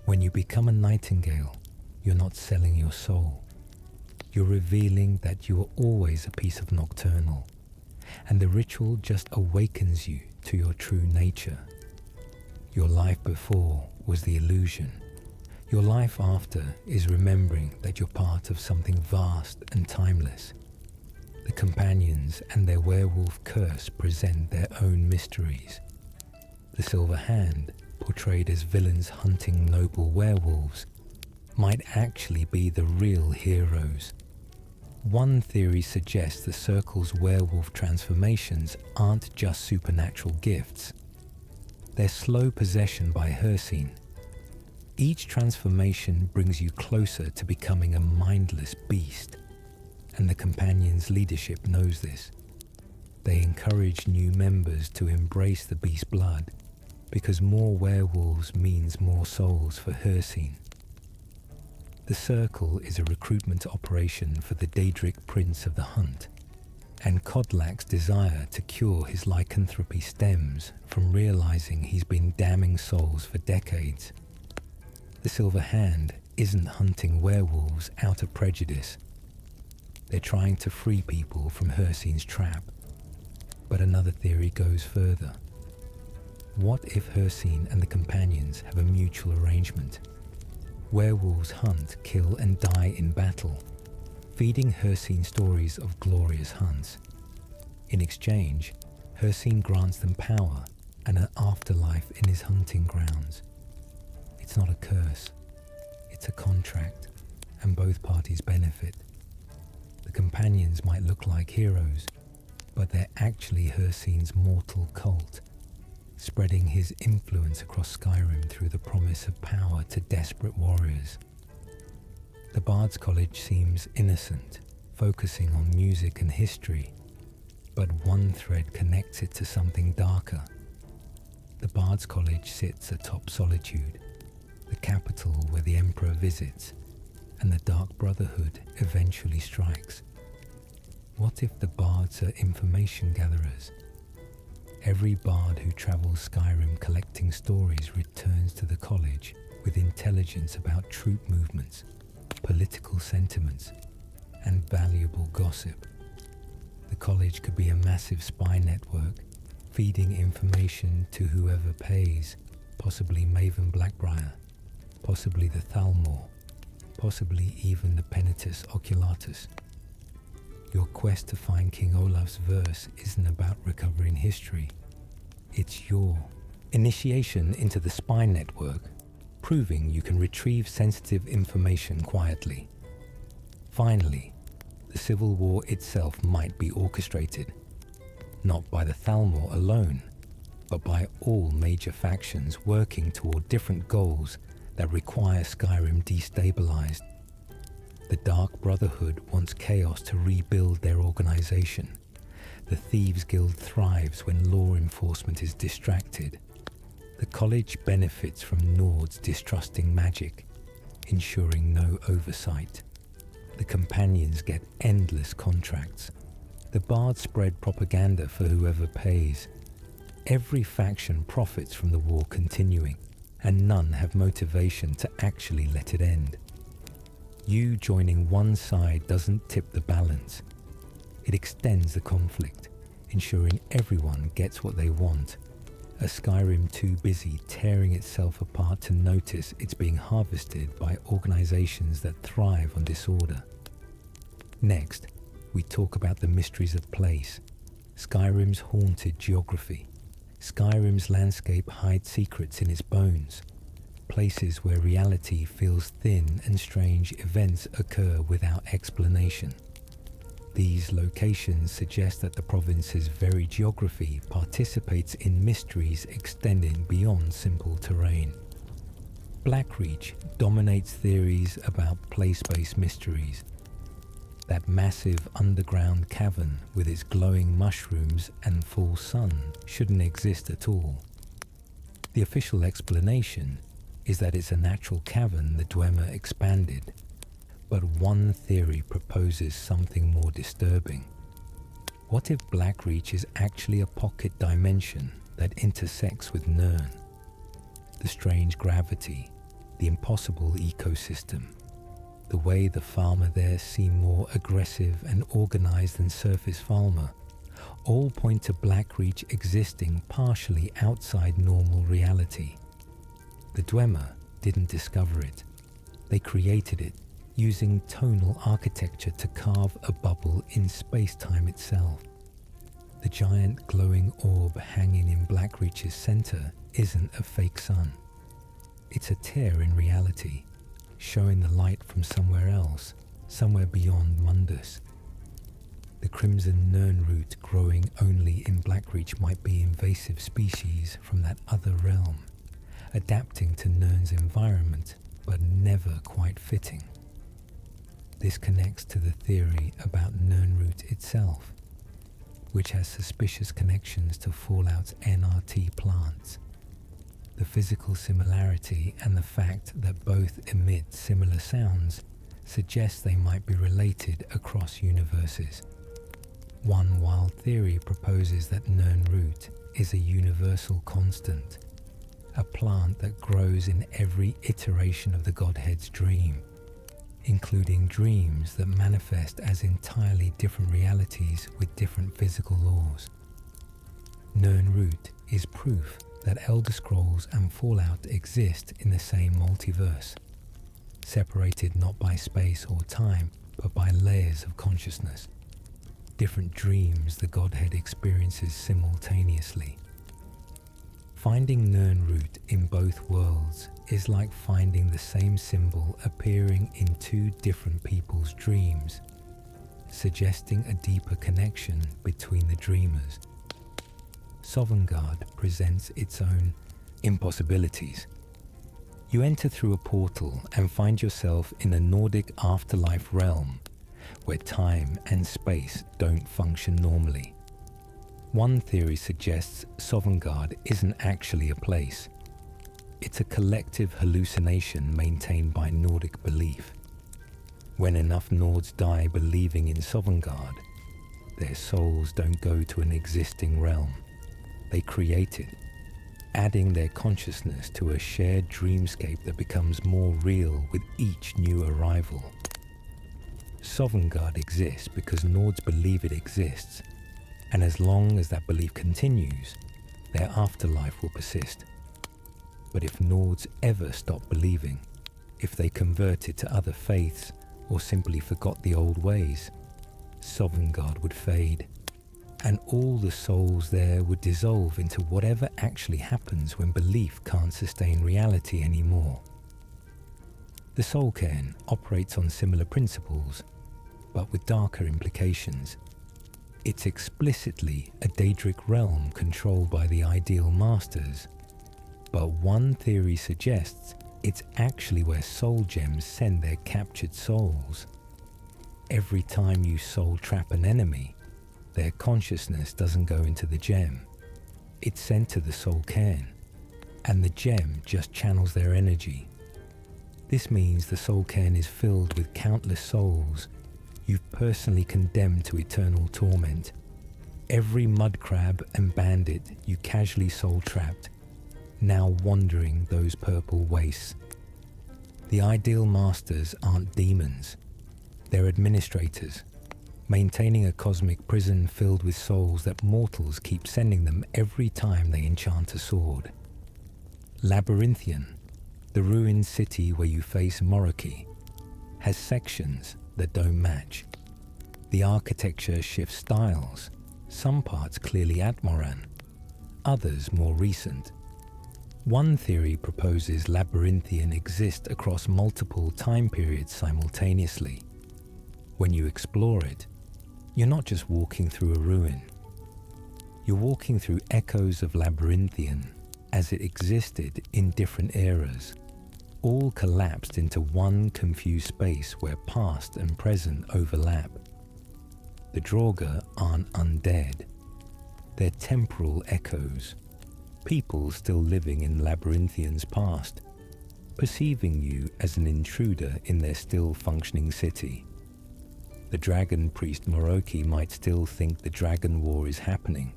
When you become a nightingale, you're not selling your soul. You're revealing that you are always a piece of Nocturnal, and the ritual just awakens you to your true nature. Your life before was the illusion. Your life after is remembering that you're part of something vast and timeless. The companions and their werewolf curse present their own mysteries. The Silver Hand, portrayed as villains hunting noble werewolves, might actually be the real heroes. One theory suggests the Circle's werewolf transformations aren't just supernatural gifts. They're slow possession by Hircine. Each transformation brings you closer to becoming a mindless beast, and the Companions' leadership knows this. They encourage new members to embrace the beast blood, because more werewolves means more souls for Hircine. The Circle is a recruitment operation for the Daedric Prince of the Hunt, and Kodlak's desire to cure his lycanthropy stems from realizing he's been damning souls for decades. The Silver Hand isn't hunting werewolves out of prejudice. They're trying to free people from Hircine's trap. But another theory goes further. What if Hircine and the companions have a mutual arrangement? Werewolves hunt, kill and die in battle, feeding Hircine stories of glorious hunts. In exchange, Hircine grants them power and an afterlife in his hunting grounds. It's not a curse, it's a contract, and both parties benefit. The companions might look like heroes, but they're actually Hircine's mortal cult, spreading his influence across Skyrim through the promise of power to desperate warriors. The Bard's College seems innocent, focusing on music and history, but one thread connects it to something darker. The Bard's College sits atop Solitude, the capital where the Emperor visits, and the Dark Brotherhood eventually strikes. What if the bards are information gatherers? Every bard who travels Skyrim collecting stories returns to the college with intelligence about troop movements, political sentiments, and valuable gossip. The college could be a massive spy network, feeding information to whoever pays, possibly Maven Blackbriar, possibly the Thalmor, possibly even the Penitus Oculatus. Your quest to find King Olaf's verse isn't about recovering history. It's your initiation into the spy network, proving you can retrieve sensitive information quietly. Finally, the civil war itself might be orchestrated, not by the Thalmor alone, but by all major factions working toward different goals that require Skyrim destabilized. The Dark Brotherhood wants chaos to rebuild their organization. The Thieves Guild thrives when law enforcement is distracted. The college benefits from Nords distrusting magic, ensuring no oversight. The companions get endless contracts. The bards spread propaganda for whoever pays. Every faction profits from the war continuing, and none have motivation to actually let it end. You joining one side doesn't tip the balance. It extends the conflict, ensuring everyone gets what they want. A Skyrim too busy tearing itself apart to notice it's being harvested by organizations that thrive on disorder. Next, we talk about the mysteries of place, Skyrim's haunted geography. Skyrim's landscape hides secrets in its bones, places where reality feels thin and strange events occur without explanation. These locations suggest that the province's very geography participates in mysteries extending beyond simple terrain. Blackreach dominates theories about place-based mysteries. That massive underground cavern with its glowing mushrooms and full sun shouldn't exist at all. The official explanation is that it's a natural cavern the Dwemer expanded, but one theory proposes something more disturbing. What if Blackreach is actually a pocket dimension that intersects with Nirn? The strange gravity, the impossible ecosystem, the way the farmer there seem more aggressive and organized than surface farmer, all point to Blackreach existing partially outside normal reality. The Dwemer didn't discover it. They created it, using tonal architecture to carve a bubble in space-time itself. The giant glowing orb hanging in Blackreach's center isn't a fake sun. It's a tear in reality, showing the light from somewhere else, somewhere beyond Mundus. The crimson Nirnroot growing only in Blackreach might be invasive species from that other realm, adapting to Nirn's environment, but never quite fitting. This connects to the theory about Nirnroot itself, which has suspicious connections to Fallout's NRT plants. The physical similarity and the fact that both emit similar sounds suggests they might be related across universes. One wild theory proposes that Nirnroot is a universal constant, a plant that grows in every iteration of the Godhead's dream, including dreams that manifest as entirely different realities with different physical laws. Nirnroot is proof that Elder Scrolls and Fallout exist in the same multiverse, separated not by space or time, but by layers of consciousness, different dreams the Godhead experiences simultaneously. Finding Nirnroot in both worlds is like finding the same symbol appearing in two different people's dreams, suggesting a deeper connection between the dreamers. Sovngarde presents its own impossibilities. You enter through a portal and find yourself in a Nordic afterlife realm where time and space don't function normally. One theory suggests Sovngarde isn't actually a place. It's a collective hallucination maintained by Nordic belief. When enough Nords die believing in Sovngarde, their souls don't go to an existing realm. They create it, adding their consciousness to a shared dreamscape that becomes more real with each new arrival. Sovngarde exists because Nords believe it exists, and as long as that belief continues, their afterlife will persist. But if Nords ever stop believing, if they converted to other faiths or simply forgot the old ways, Sovngarde would fade, and all the souls there would dissolve into whatever actually happens when belief can't sustain reality anymore. The soul cairn operates on similar principles, but with darker implications. It's explicitly a Daedric realm controlled by the ideal masters, but one theory suggests it's actually where soul gems send their captured souls. Every time you soul trap an enemy, their consciousness doesn't go into the gem. It's sent to the soul cairn, and the gem just channels their energy. This means the soul cairn is filled with countless souls you've personally condemned to eternal torment. Every mud crab and bandit you casually soul trapped, now wandering those purple wastes. The ideal masters aren't demons. They're administrators, maintaining a cosmic prison filled with souls that mortals keep sending them every time they enchant a sword. Labyrinthian, the ruined city where you face Moraki, has sections that don't match. The architecture shifts styles, some parts clearly Atmoran, others more recent. One theory proposes Labyrinthian exists across multiple time periods simultaneously. When you explore it, you're not just walking through a ruin. You're walking through echoes of Labyrinthian as it existed in different eras, all collapsed into one confused space where past and present overlap. The Draugr aren't undead. They're temporal echoes, people still living in Labyrinthian's past, perceiving you as an intruder in their still functioning city. The dragon priest Moroki might still think the dragon war is happening,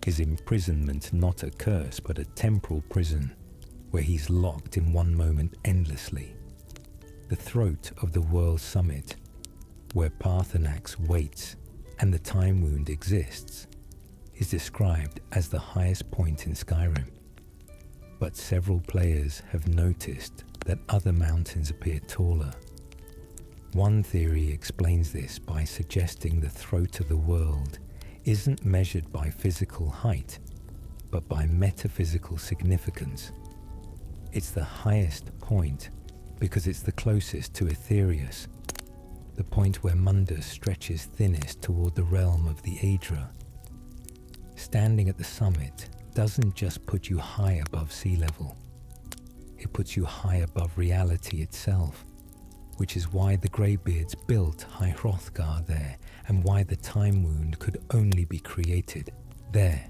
his imprisonment not a curse but a temporal prison, where he's locked in one moment endlessly. The throat of the World Summit, where Paarthurnax waits and the Time Wound exists, is described as the highest point in Skyrim. But several players have noticed that other mountains appear taller. One theory explains this by suggesting the throat of the world isn't measured by physical height, but by metaphysical significance. It's the highest point because it's the closest to Aetherius, the point where Mundus stretches thinnest toward the realm of the Aedra. Standing at the summit doesn't just put you high above sea level. It puts you high above reality itself, which is why the Greybeards built High Hrothgar there and why the Time Wound could only be created there.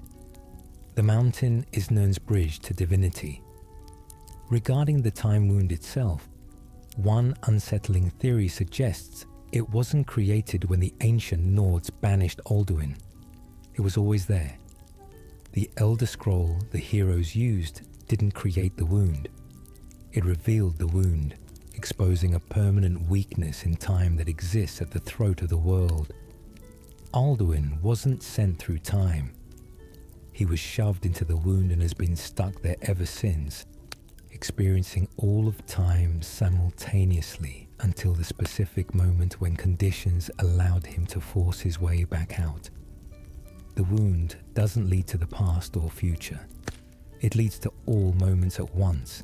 The mountain is Nirn's bridge to divinity. Regarding the Time Wound itself, one unsettling theory suggests it wasn't created when the ancient Nords banished Alduin. It was always there. The Elder Scroll the heroes used didn't create the wound. It revealed the wound, exposing a permanent weakness in time that exists at the throat of the world. Alduin wasn't sent through time. He was shoved into the wound and has been stuck there ever since, experiencing all of time simultaneously until the specific moment when conditions allowed him to force his way back out. The wound doesn't lead to the past or future. It leads to all moments at once,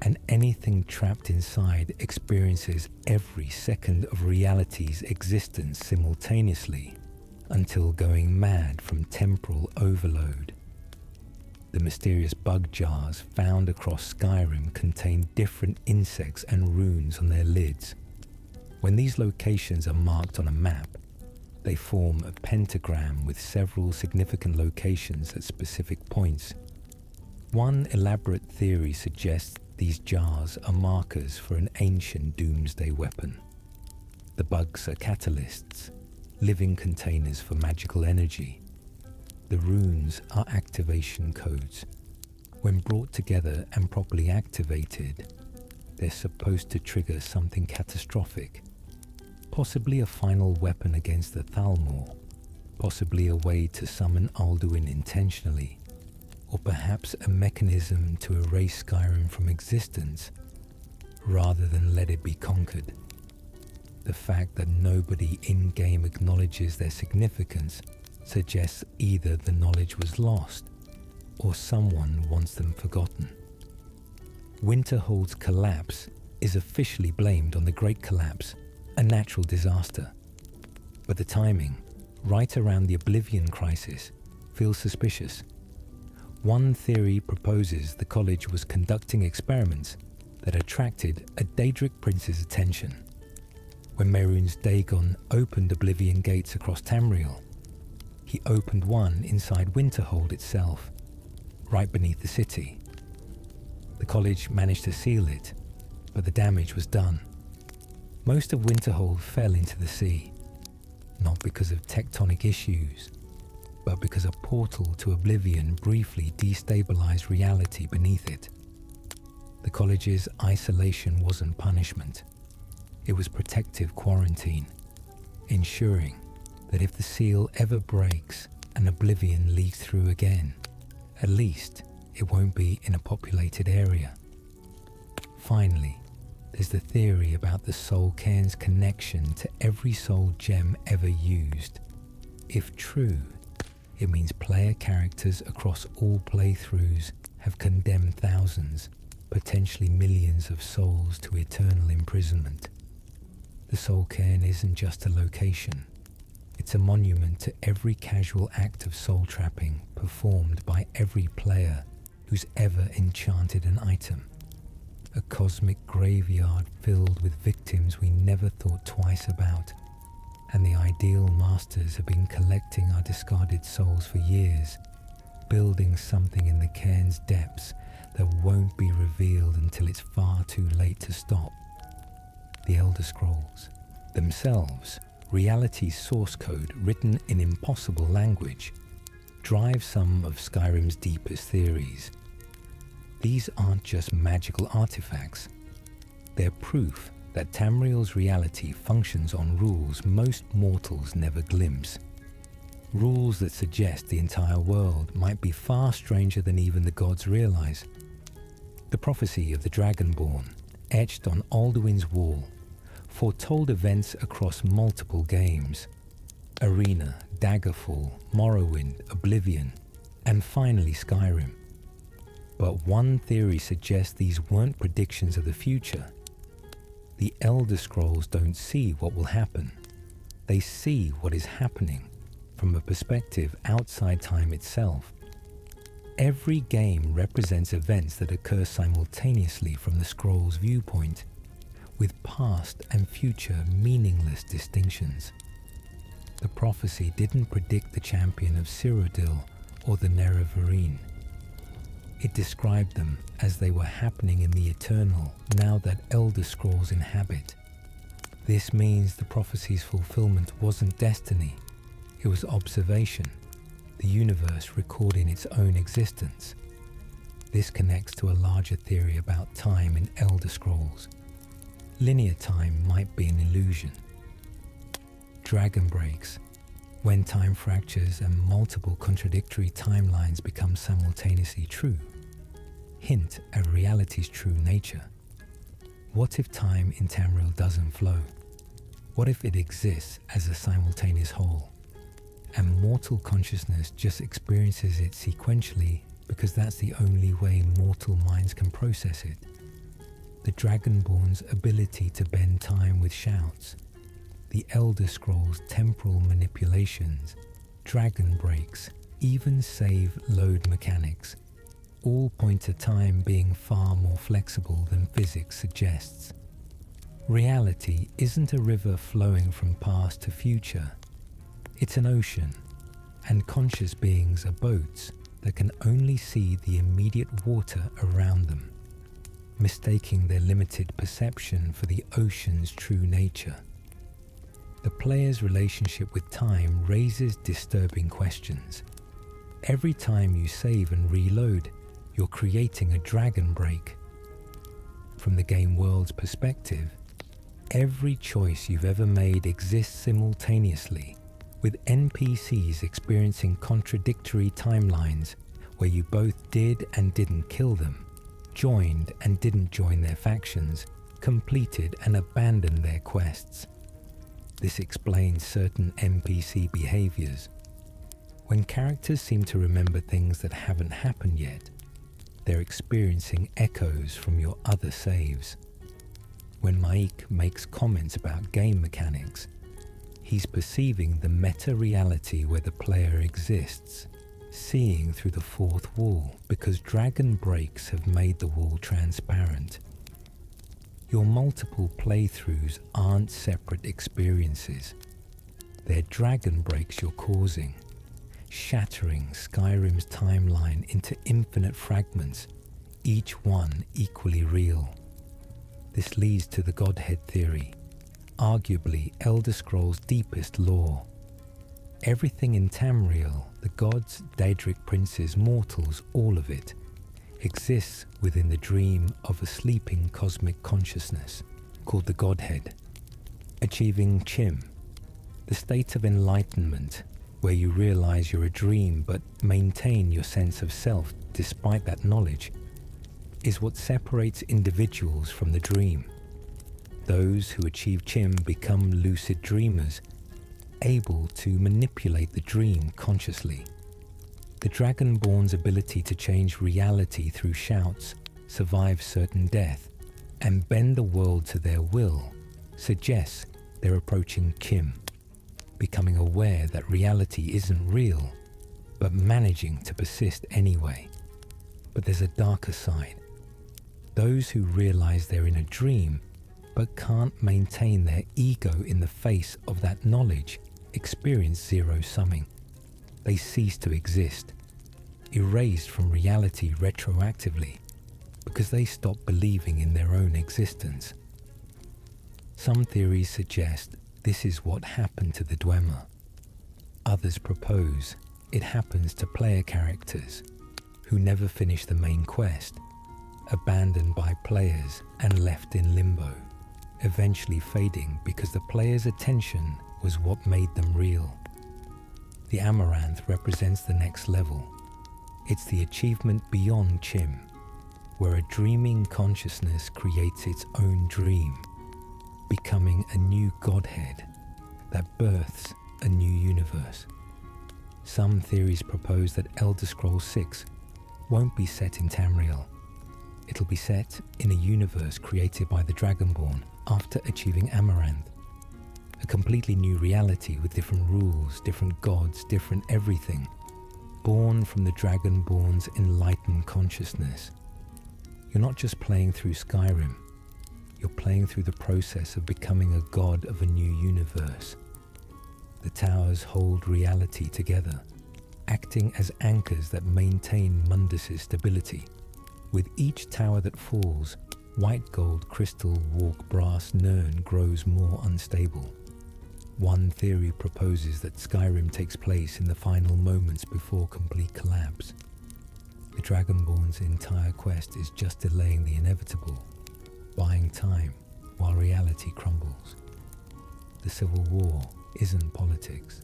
and anything trapped inside experiences every second of reality's existence simultaneously until going mad from temporal overload. The mysterious bug jars found across Skyrim contain different insects and runes on their lids. When these locations are marked on a map, they form a pentagram with several significant locations at specific points. One elaborate theory suggests these jars are markers for an ancient doomsday weapon. The bugs are catalysts, living containers for magical energy. The runes are activation codes. When brought together and properly activated, they're supposed to trigger something catastrophic. Possibly a final weapon against the Thalmor, possibly a way to summon Alduin intentionally, or perhaps a mechanism to erase Skyrim from existence, rather than let it be conquered. The fact that nobody in-game acknowledges their significance suggests either the knowledge was lost, or someone wants them forgotten. Winterhold's collapse is officially blamed on the Great Collapse, a natural disaster. But the timing, right around the Oblivion Crisis, feels suspicious. One theory proposes the college was conducting experiments that attracted a Daedric prince's attention. When Mehrunes Dagon opened Oblivion gates across Tamriel, he opened one inside Winterhold itself, right beneath the city. The college managed to seal it, but the damage was done. Most of Winterhold fell into the sea, not because of tectonic issues, but because a portal to Oblivion briefly destabilized reality beneath it. The college's isolation wasn't punishment. It was protective quarantine, ensuring that if the seal ever breaks and Oblivion leaks through again, at least it won't be in a populated area. Finally, there's the theory about the Soul Cairn's connection to every soul gem ever used. If true, it means player characters across all playthroughs have condemned thousands, potentially millions of souls to eternal imprisonment. The Soul Cairn isn't just a location. It's a monument to every casual act of soul trapping performed by every player who's ever enchanted an item. A cosmic graveyard filled with victims we never thought twice about. And the ideal masters have been collecting our discarded souls for years, building something in the cairn's depths that won't be revealed until it's far too late to stop. The Elder Scrolls, themselves, reality's source code written in impossible language, drive some of Skyrim's deepest theories. These aren't just magical artifacts. They're proof that Tamriel's reality functions on rules most mortals never glimpse. Rules that suggest the entire world might be far stranger than even the gods realize. The prophecy of the Dragonborn, etched on Alduin's wall, foretold events across multiple games. Arena, Daggerfall, Morrowind, Oblivion, and finally Skyrim. But one theory suggests these weren't predictions of the future. The Elder Scrolls don't see what will happen. They see what is happening from a perspective outside time itself. Every game represents events that occur simultaneously from the scroll's viewpoint, with past and future meaningless distinctions. The prophecy didn't predict the champion of Cyrodiil or the Nerevarine. It described them as they were happening in the eternal, now that Elder Scrolls inhabit. This means the prophecy's fulfillment wasn't destiny, it was observation, the universe recording its own existence. This connects to a larger theory about time in Elder Scrolls. Linear time might be an illusion. Dragon breaks, when time fractures and multiple contradictory timelines become simultaneously true, hint at reality's true nature. What if time in Tamriel doesn't flow? What if it exists as a simultaneous whole, and mortal consciousness just experiences it sequentially because that's the only way mortal minds can process it? The Dragonborn's ability to bend time with shouts, the Elder Scrolls' temporal manipulations, dragon breaks, even save load mechanics, all point to time being far more flexible than physics suggests. Reality isn't a river flowing from past to future. It's an ocean, and conscious beings are boats that can only see the immediate water around them, mistaking their limited perception for the ocean's true nature. The player's relationship with time raises disturbing questions. Every time you save and reload, you're creating a dragon break. From the game world's perspective, every choice you've ever made exists simultaneously, with NPCs experiencing contradictory timelines where you both did and didn't kill them, joined and didn't join their factions, completed and abandoned their quests. This explains certain NPC behaviors. When characters seem to remember things that haven't happened yet, they're experiencing echoes from your other saves. When Maik makes comments about game mechanics, he's perceiving the meta-reality where the player exists, seeing through the fourth wall because dragon breaks have made the wall transparent. Your multiple playthroughs aren't separate experiences. They're dragon breaks you're causing, shattering Skyrim's timeline into infinite fragments, each one equally real. This leads to the Godhead theory, arguably Elder Scrolls' deepest lore. Everything in Tamriel, the gods, Daedric princes, mortals, all of it, exists within the dream of a sleeping cosmic consciousness called the Godhead. Achieving Chim, the state of enlightenment where you realize you're a dream but maintain your sense of self despite that knowledge, is what separates individuals from the dream. Those who achieve Chim become lucid dreamers, able to manipulate the dream consciously. The Dragonborn's ability to change reality through shouts, survive certain death, and bend the world to their will suggests they're approaching Chim, becoming aware that reality isn't real, but managing to persist anyway. But there's a darker side. Those who realize they're in a dream but can't maintain their ego in the face of that knowledge experience zero-summing. They cease to exist, erased from reality retroactively, because they stop believing in their own existence. Some theories suggest this is what happened to the Dwemer. Others propose it happens to player characters who never finish the main quest, abandoned by players and left in limbo, eventually fading because the player's attention was what made them real. The Amaranth represents the next level. It's the achievement beyond Chim, where a dreaming consciousness creates its own dream, becoming a new godhead that births a new universe. Some theories propose that Elder Scrolls 6 won't be set in Tamriel. It'll be set in a universe created by the Dragonborn after achieving Amaranth. A completely new reality with different rules, different gods, different everything, born from the Dragonborn's enlightened consciousness. You're not just playing through Skyrim, you're playing through the process of becoming a god of a new universe. The towers hold reality together, acting as anchors that maintain Mundus's stability. With each tower that falls, white gold crystal walk brass Nirn grows more unstable. One theory proposes that Skyrim takes place in the final moments before complete collapse. The Dragonborn's entire quest is just delaying the inevitable, buying time while reality crumbles. The Civil War isn't politics.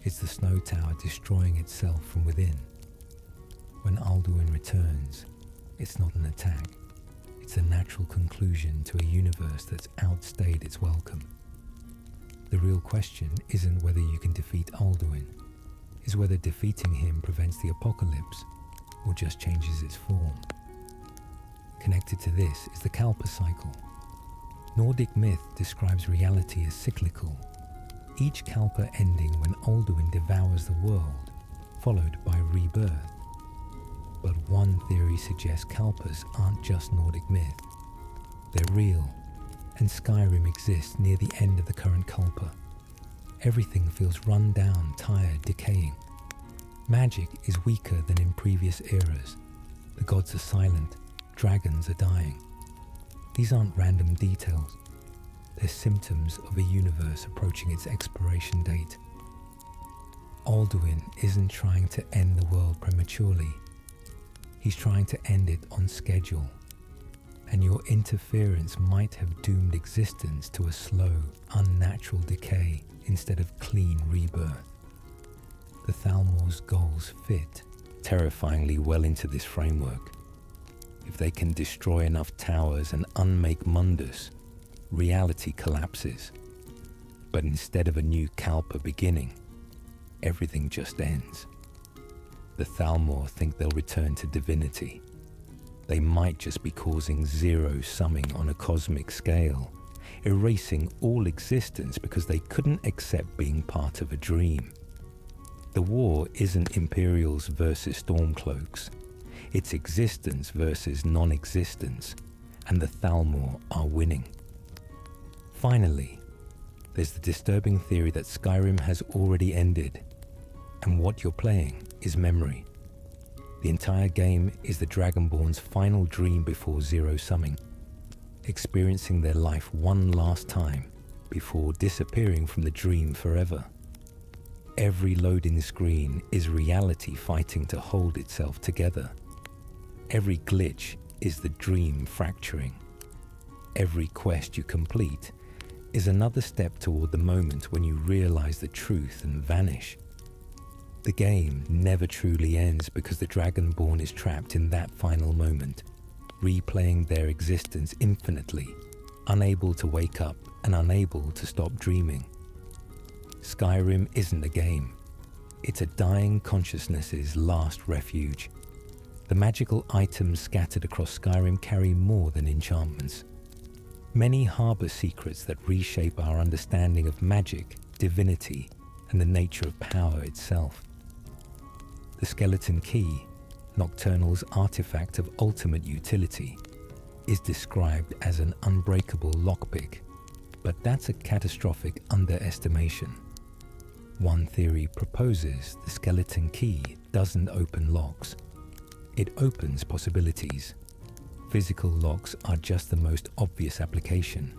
It's the Snow Tower destroying itself from within. When Alduin returns, it's not an attack. It's a natural conclusion to a universe that's outstayed its welcome. The real question isn't whether you can defeat Alduin, it's whether defeating him prevents the apocalypse or just changes its form. Connected to this is the Kalpa cycle. Nordic myth describes reality as cyclical, each Kalpa ending when Alduin devours the world, followed by rebirth. But one theory suggests Kalpas aren't just Nordic myth. They're real, and Skyrim exists near the end of the current Kalpa. Everything feels run down, tired, decaying. Magic is weaker than in previous eras. The gods are silent, dragons are dying. These aren't random details. They're symptoms of a universe approaching its expiration date. Alduin isn't trying to end the world prematurely. He's trying to end it on schedule. And your interference might have doomed existence to a slow, unnatural decay instead of clean rebirth. The Thalmor's goals fit terrifyingly well into this framework. If they can destroy enough towers and unmake Mundus, reality collapses. But instead of a new Kalpa beginning, everything just ends. The Thalmor think they'll return to divinity. They might just be causing zero summing on a cosmic scale, erasing all existence because they couldn't accept being part of a dream. The war isn't Imperials versus Stormcloaks. It's existence versus non-existence, and the Thalmor are winning. Finally, there's the disturbing theory that Skyrim has already ended, and what you're playing is memory. The entire game is the Dragonborn's final dream before zero summing, experiencing their life one last time before disappearing from the dream forever. Every loading screen is reality fighting to hold itself together. Every glitch is the dream fracturing. Every quest you complete is another step toward the moment when you realize the truth and vanish. The game never truly ends because the Dragonborn is trapped in that final moment, replaying their existence infinitely, unable to wake up and unable to stop dreaming. Skyrim isn't a game. It's a dying consciousness's last refuge. The magical items scattered across Skyrim carry more than enchantments. Many harbor secrets that reshape our understanding of magic, divinity, and the nature of power itself. The Skeleton Key, Nocturnal's artifact of ultimate utility, is described as an unbreakable lockpick, but that's a catastrophic underestimation. One theory proposes the Skeleton Key doesn't open locks. It opens possibilities. Physical locks are just the most obvious application.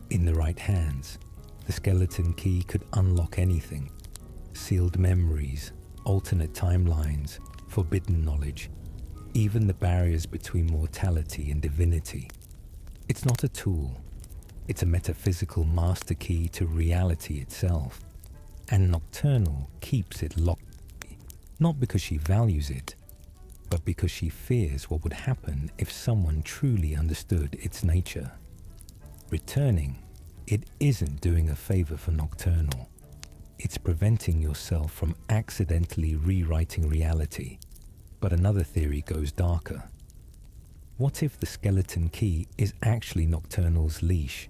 In the right hands, the Skeleton Key could unlock anything. Sealed memories, alternate timelines, forbidden knowledge, even the barriers between mortality and divinity. It's not a tool. It's a metaphysical master key to reality itself. And Nocturnal keeps it locked, not because she values it, but because she fears what would happen if someone truly understood its nature. Returning, it isn't doing a favor for Nocturnal. It's preventing yourself from accidentally rewriting reality. But another theory goes darker. What if the Skeleton Key is actually Nocturnal's leash?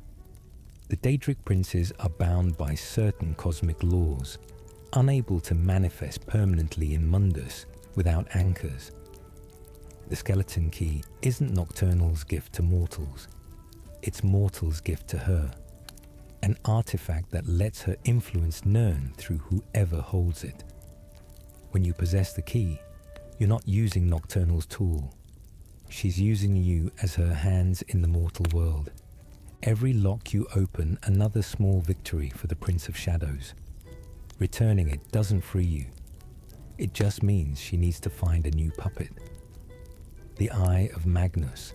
The Daedric princes are bound by certain cosmic laws, unable to manifest permanently in Mundus without anchors. The Skeleton Key isn't Nocturnal's gift to mortals. It's mortals' gift to her. An artifact that lets her influence Nirn through whoever holds it. When you possess the key, you're not using Nocturnal's tool. She's using you as her hands in the mortal world. Every lock you open, another small victory for the Prince of Shadows. Returning it doesn't free you. It just means she needs to find a new puppet. The Eye of Magnus,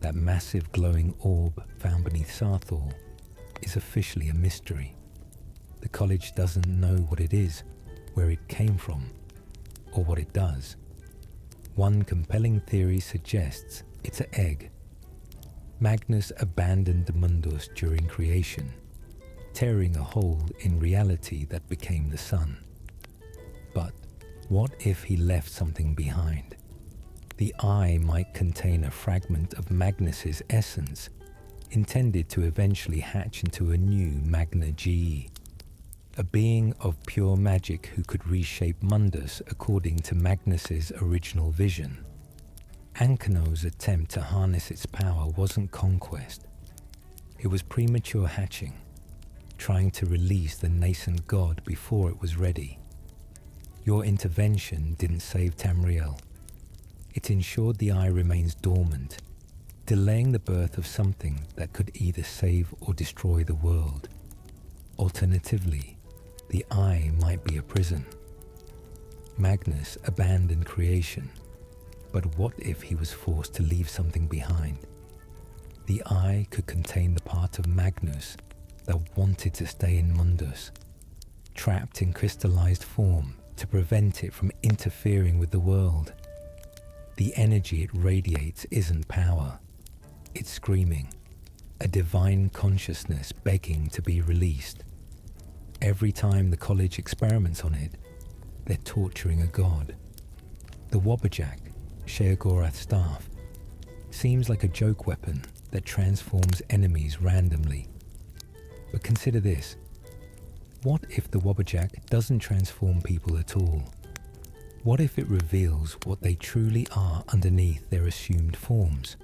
that massive glowing orb found beneath Sarthor, is officially a mystery. The college doesn't know what it is, where it came from, or what it does. One compelling theory suggests it's an egg. Magnus abandoned Mundus during creation, tearing a hole in reality that became the sun. But what if he left something behind? The eye might contain a fragment of Magnus's essence, intended to eventually hatch into a new Magna Ge, a being of pure magic who could reshape Mundus according to Magnus's original vision. Ankano's attempt to harness its power wasn't conquest. It was premature hatching, trying to release the nascent god before it was ready. Your intervention didn't save Tamriel. It ensured the eye remains dormant, delaying the birth of something that could either save or destroy the world. Alternatively, the eye might be a prison. Magnus abandoned creation, but what if he was forced to leave something behind? The eye could contain the part of Magnus that wanted to stay in Mundus, trapped in crystallized form to prevent it from interfering with the world. The energy it radiates isn't power, it's screaming, a divine consciousness begging to be released. Every time the college experiments on it, they're torturing a god. The Wabbajack, Sheogorath's staff, seems like a joke weapon that transforms enemies randomly. But consider this. What if the Wabbajack doesn't transform people at all? What if it reveals what they truly are underneath their assumed forms?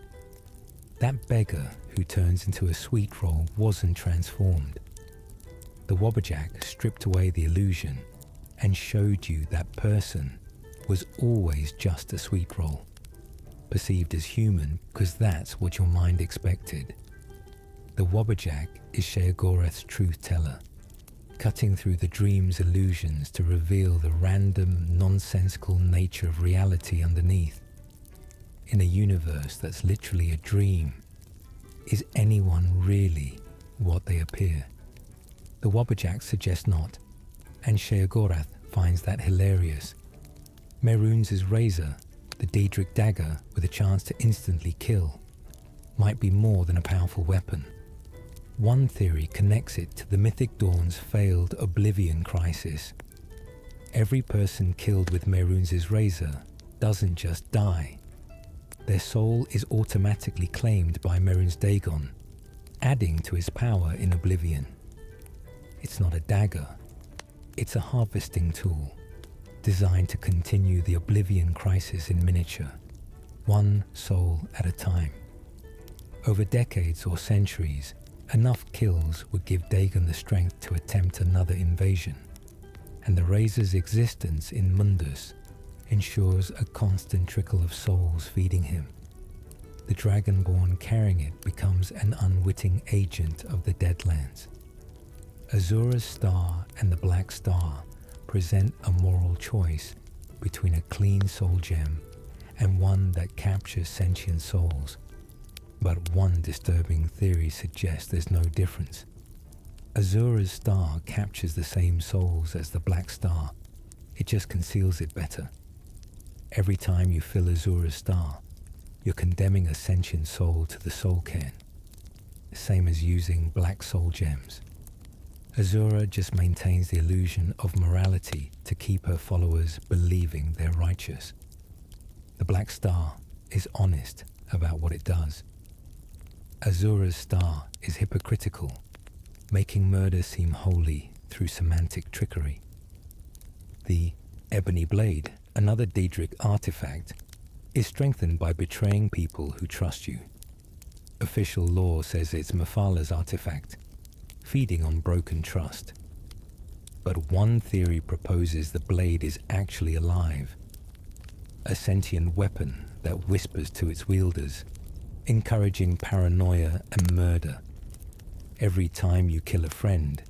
That beggar who turns into a sweet roll wasn't transformed. The Wabbajack stripped away the illusion and showed you that person was always just a sweet roll, perceived as human because that's what your mind expected. The Wabbajack is Sheogorath's truth teller, cutting through the dream's illusions to reveal the random, nonsensical nature of reality underneath. In a universe that's literally a dream, is anyone really what they appear? The Wabbajack suggests not, and Sheogorath finds that hilarious. Mehrunes' razor, the Daedric dagger with a chance to instantly kill, might be more than a powerful weapon. One theory connects it to the Mythic Dawn's failed Oblivion crisis. Every person killed with Mehrunes' razor doesn't just die. Their soul is automatically claimed by Mehrunes Dagon, adding to his power in Oblivion. It's not a dagger, it's a harvesting tool, designed to continue the Oblivion crisis in miniature, one soul at a time. Over decades or centuries, enough kills would give Dagon the strength to attempt another invasion, and the razor's existence in Mundus ensures a constant trickle of souls feeding him. The Dragonborn carrying it becomes an unwitting agent of the Deadlands. Azura's star and the Black Star present a moral choice between a clean soul gem and one that captures sentient souls. But one disturbing theory suggests there's no difference. Azura's star captures the same souls as the Black Star. It just conceals it better. Every time you fill Azura's star, you're condemning a sentient soul to the soul cairn, the same as using black soul gems. Azura just maintains the illusion of morality to keep her followers believing they're righteous. The Black Star is honest about what it does. Azura's star is hypocritical, making murder seem holy through semantic trickery. The Ebony Blade, another Daedric artifact, is strengthened by betraying people who trust you. Official lore says it's Mephalah's artifact, feeding on broken trust. But one theory proposes the blade is actually alive, a sentient weapon that whispers to its wielders, encouraging paranoia and murder. Every time you kill a friend,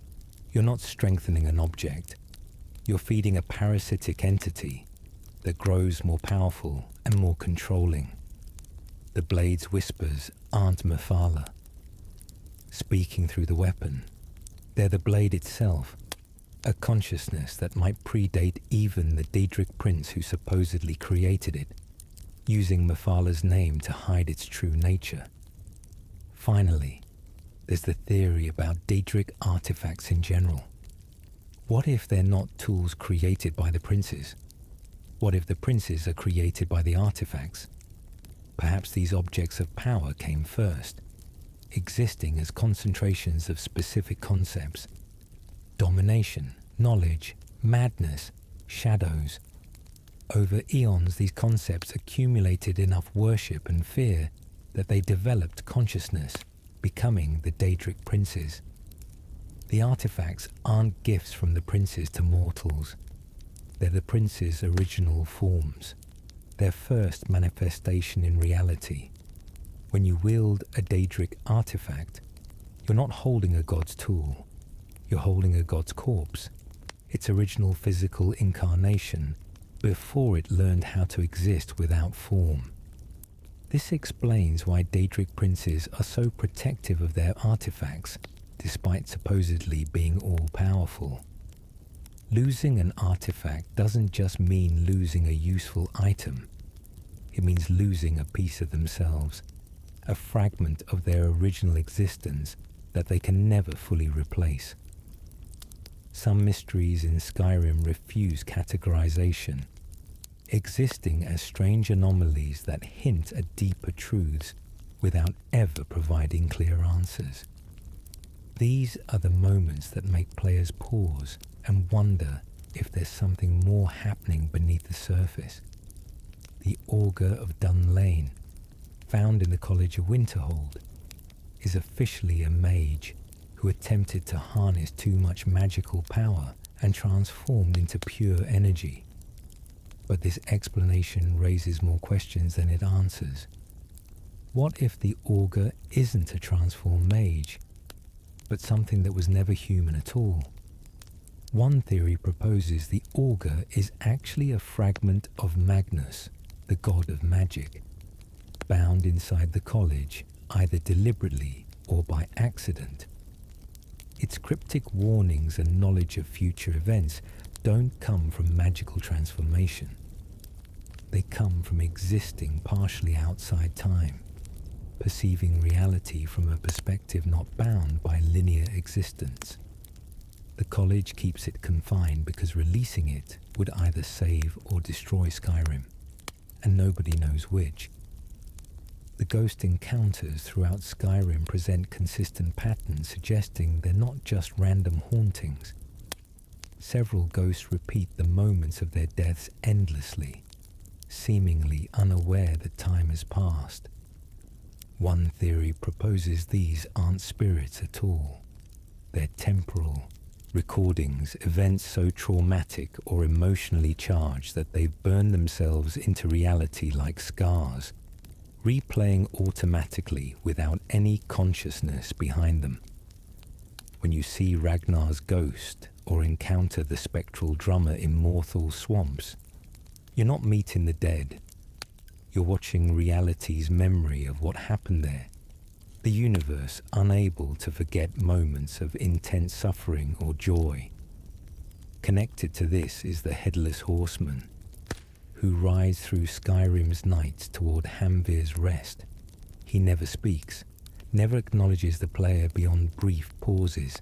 you're not strengthening an object, you're feeding a parasitic entity that grows more powerful and more controlling. The blade's whispers aren't Mephala speaking through the weapon. They're the blade itself, a consciousness that might predate even the Daedric prince who supposedly created it, using Mephala's name to hide its true nature. Finally, there's the theory about Daedric artifacts in general. What if they're not tools created by the princes? What if the princes are created by the artifacts? Perhaps these objects of power came first, existing as concentrations of specific concepts. Domination, knowledge, madness, shadows. Over eons, these concepts accumulated enough worship and fear that they developed consciousness, becoming the Daedric princes. The artifacts aren't gifts from the princes to mortals. They're the princes' original forms, their first manifestation in reality. When you wield a Daedric artifact, you're not holding a god's tool. You're holding a god's corpse, its original physical incarnation, before it learned how to exist without form. This explains why Daedric princes are so protective of their artifacts, despite supposedly being all-powerful. Losing an artifact doesn't just mean losing a useful item. It means losing a piece of themselves, a fragment of their original existence that they can never fully replace. Some mysteries in Skyrim refuse categorization, existing as strange anomalies that hint at deeper truths without ever providing clear answers. These are the moments that make players pause and wonder if there's something more happening beneath the surface. The Augur of Dunlane, found in the College of Winterhold, is officially a mage who attempted to harness too much magical power and transformed into pure energy. But this explanation raises more questions than it answers. What if the Augur isn't a transformed mage, but something that was never human at all? One theory proposes the Augur is actually a fragment of Magnus, the god of magic, bound inside the college, either deliberately or by accident. Its cryptic warnings and knowledge of future events don't come from magical transformation. They come from existing partially outside time, perceiving reality from a perspective not bound by linear existence. The college keeps it confined because releasing it would either save or destroy Skyrim, and nobody knows which. The ghost encounters throughout Skyrim present consistent patterns suggesting they're not just random hauntings. Several ghosts repeat the moments of their deaths endlessly, seemingly unaware that time has passed. One theory proposes these aren't spirits at all. They're temporal recordings, events so traumatic or emotionally charged that they've burned themselves into reality like scars, replaying automatically without any consciousness behind them. When you see Ragnar's ghost or encounter the spectral drummer in Morthal swamps, you're not meeting the dead. You're watching reality's memory of what happened there, the universe unable to forget moments of intense suffering or joy. Connected to this is the Headless Horseman, who rides through Skyrim's nights toward Hamvir's rest. He never speaks, never acknowledges the player beyond brief pauses,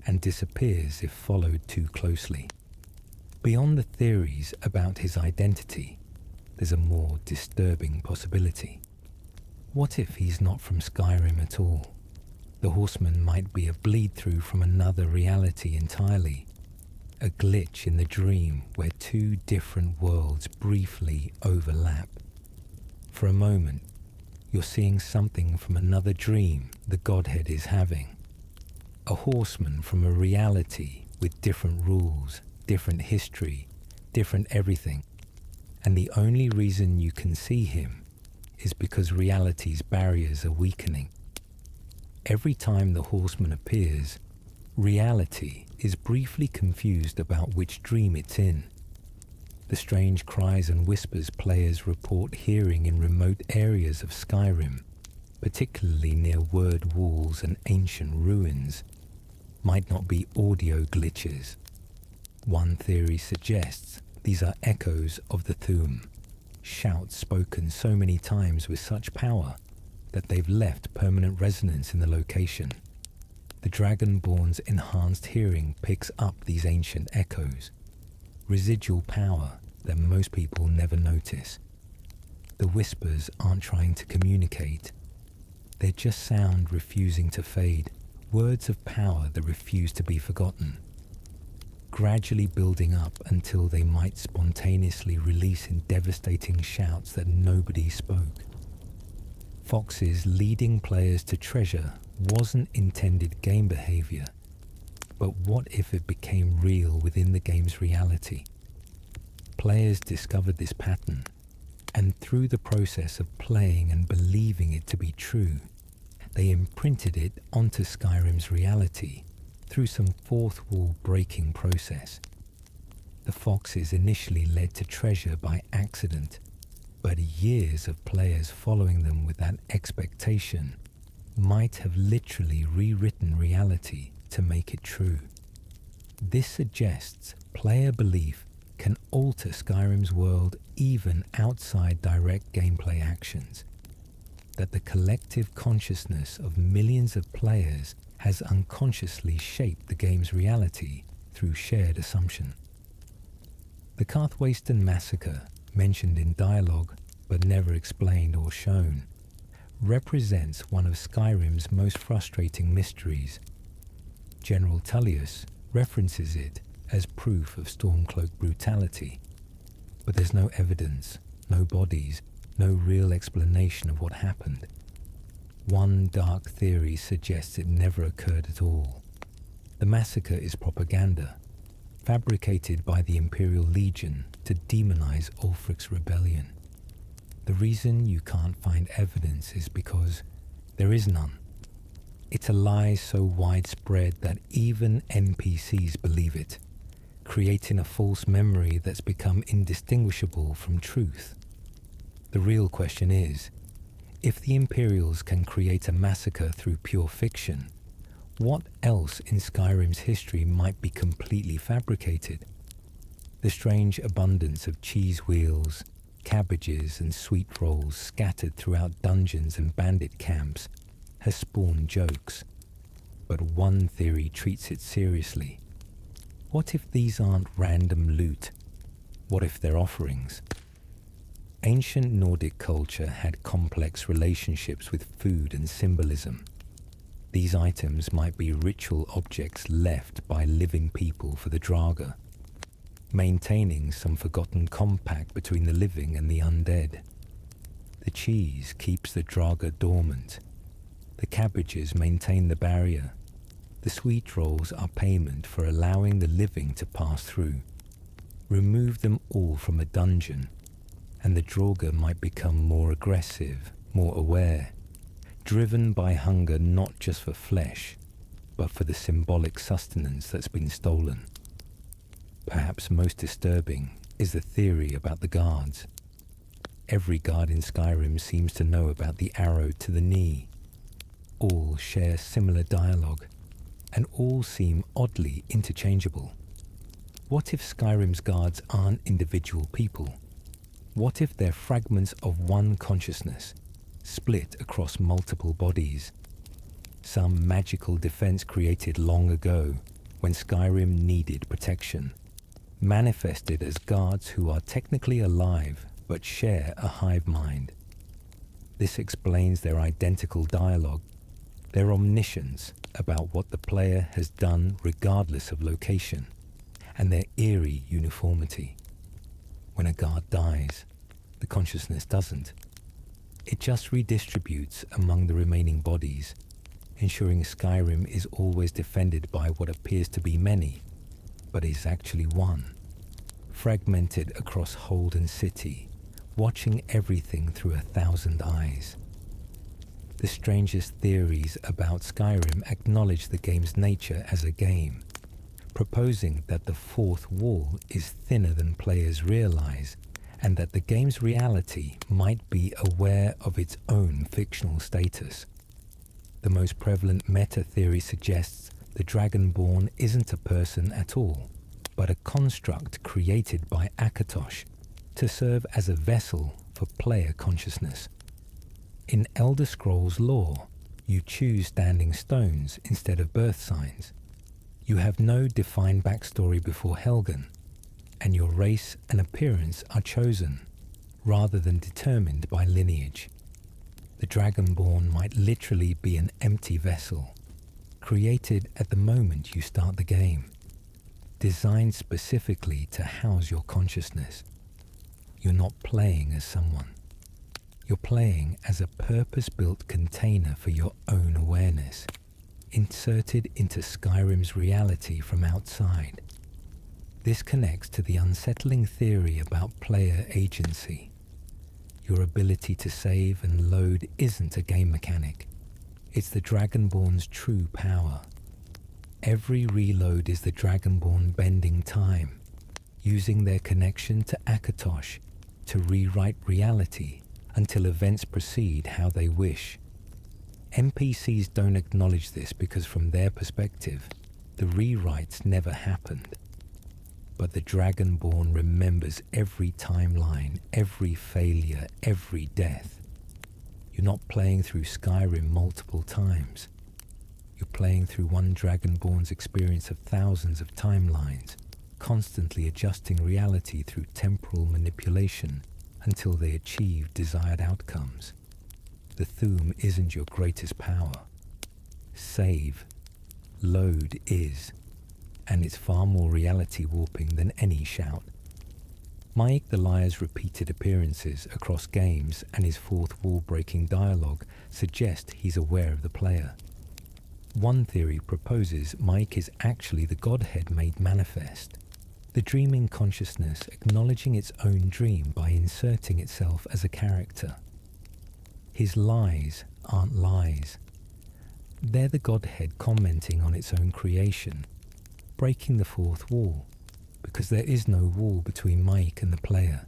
and disappears if followed too closely. Beyond the theories about his identity, there's a more disturbing possibility. What if he's not from Skyrim at all? The horseman might be a bleed-through from another reality entirely, a glitch in the dream where two different worlds briefly overlap. For a moment, you're seeing something from another dream the Godhead is having. A horseman from a reality with different rules, different history, different everything. And the only reason you can see him is because reality's barriers are weakening. Every time the horseman appears, reality is briefly confused about which dream it's in. The strange cries and whispers players report hearing in remote areas of Skyrim, particularly near word walls and ancient ruins, might not be audio glitches. One theory suggests these are echoes of the Thu'um, shouts spoken so many times with such power that they've left permanent resonance in the location. The Dragonborn's enhanced hearing picks up these ancient echoes, residual power that most people never notice. The whispers aren't trying to communicate. They're just sound refusing to fade, words of power that refuse to be forgotten, gradually building up until they might spontaneously release in devastating shouts that nobody spoke. Fox's leading players to treasure wasn't intended game behavior, but what if it became real within the game's reality? Players discovered this pattern, and through the process of playing and believing it to be true, they imprinted it onto Skyrim's reality through some fourth wall breaking process. The foxes initially led to treasure by accident, but years of players following them with that expectation might have literally rewritten reality to make it true. This suggests player belief can alter Skyrim's world even outside direct gameplay actions, that the collective consciousness of millions of players has unconsciously shaped the game's reality through shared assumption. The Karthwasten massacre, mentioned in dialogue but never explained or shown, represents one of Skyrim's most frustrating mysteries. General Tullius references it as proof of Stormcloak brutality, but there's no evidence, no bodies, no real explanation of what happened. One dark theory suggests it never occurred at all. The massacre is propaganda, fabricated by the Imperial Legion to demonize Ulfric's rebellion. The reason you can't find evidence is because there is none. It's a lie so widespread that even NPCs believe it, creating a false memory that's become indistinguishable from truth. The real question is, if the Imperials can create a massacre through pure fiction, what else in Skyrim's history might be completely fabricated? The strange abundance of cheese wheels, cabbages and sweet rolls scattered throughout dungeons and bandit camps has spawned jokes, but one theory treats it seriously. What if these aren't random loot? What if they're offerings? Ancient Nordic culture had complex relationships with food and symbolism. These items might be ritual objects left by living people for the Draugr, maintaining some forgotten compact between the living and the undead. The cheese keeps the Draugr dormant. The cabbages maintain the barrier. The sweet rolls are payment for allowing the living to pass through. Remove them all from a dungeon, and the Draugr might become more aggressive, more aware, driven by hunger not just for flesh, but for the symbolic sustenance that's been stolen. Perhaps most disturbing is the theory about the guards. Every guard in Skyrim seems to know about the arrow to the knee. All share similar dialogue, and all seem oddly interchangeable. What if Skyrim's guards aren't individual people? What if they're fragments of one consciousness, split across multiple bodies? Some magical defense created long ago, when Skyrim needed protection, manifested as guards who are technically alive but share a hive mind. This explains their identical dialogue, their omniscience about what the player has done regardless of location, and their eerie uniformity. When a guard dies, the consciousness doesn't. It just redistributes among the remaining bodies, ensuring Skyrim is always defended by what appears to be many, but is actually one, fragmented across Holden City, watching everything through 1,000 eyes. The strangest theories about Skyrim acknowledge the game's nature as a game, proposing that the fourth wall is thinner than players realize, and that the game's reality might be aware of its own fictional status. The most prevalent meta theory suggests the Dragonborn isn't a person at all, but a construct created by Akatosh to serve as a vessel for player consciousness. In Elder Scrolls lore, you choose standing stones instead of birth signs. You have no defined backstory before Helgen, and your race and appearance are chosen, rather than determined by lineage. The Dragonborn might literally be an empty vessel, created at the moment you start the game, designed specifically to house your consciousness. You're not playing as someone. You're playing as a purpose-built container for your own awareness, inserted into Skyrim's reality from outside. This connects to the unsettling theory about player agency. Your ability to save and load isn't a game mechanic. It's the Dragonborn's true power. Every reload is the Dragonborn bending time, using their connection to Akatosh to rewrite reality until events proceed how they wish. NPCs don't acknowledge this because from their perspective, the rewrites never happened. But the Dragonborn remembers every timeline, every failure, every death. You're not playing through Skyrim multiple times. You're playing through one Dragonborn's experience of thousands of timelines, constantly adjusting reality through temporal manipulation until they achieve desired outcomes. The Thuum isn't your greatest power. Save, load is, and it's far more reality warping than any shout. Mike the Liar's repeated appearances across games and his fourth wall-breaking dialogue suggest he's aware of the player. One theory proposes Mike is actually the Godhead made manifest, the dreaming consciousness acknowledging its own dream by inserting itself as a character. His lies aren't lies. They're the Godhead commenting on its own creation, breaking the fourth wall, because there is no wall between Mike and the player.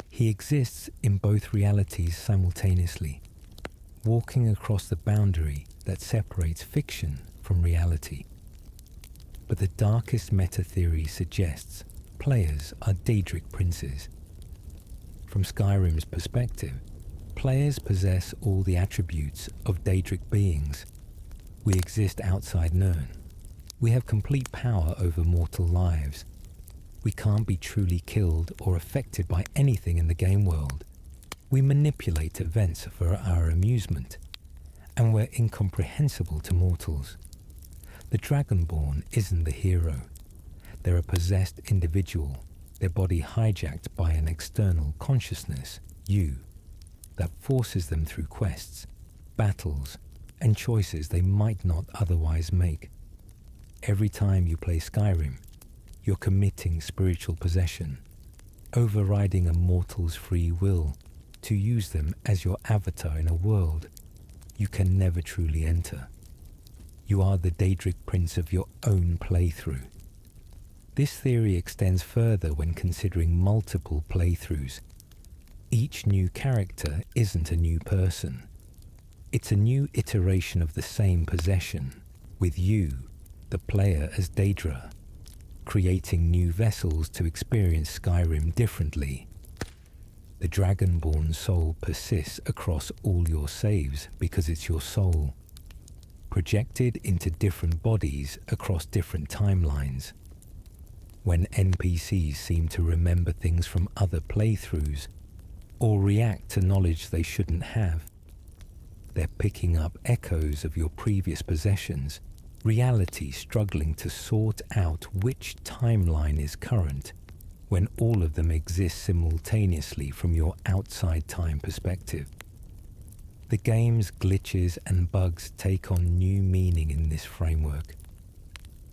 He exists in both realities simultaneously, walking across the boundary that separates fiction from reality. But the darkest meta-theory suggests players are Daedric princes. From Skyrim's perspective, players possess all the attributes of Daedric beings. We exist outside Nirn. We have complete power over mortal lives. We can't be truly killed or affected by anything in the game world. We manipulate events for our amusement, and we're incomprehensible to mortals. The Dragonborn isn't the hero. They're a possessed individual, their body hijacked by an external consciousness, you, that forces them through quests, battles, and choices they might not otherwise make. Every time you play Skyrim, you're committing spiritual possession, overriding a mortal's free will to use them as your avatar in a world you can never truly enter. You are the Daedric prince of your own playthrough. This theory extends further when considering multiple playthroughs. Each new character isn't a new person. It's a new iteration of the same possession, with you, the player, as Daedra, creating new vessels to experience Skyrim differently. The Dragonborn soul persists across all your saves because it's your soul, projected into different bodies across different timelines. When NPCs seem to remember things from other playthroughs, or react to knowledge they shouldn't have, they're picking up echoes of your previous possessions, reality struggling to sort out which timeline is current, when all of them exist simultaneously from your outside time perspective. The game's glitches and bugs take on new meaning in this framework.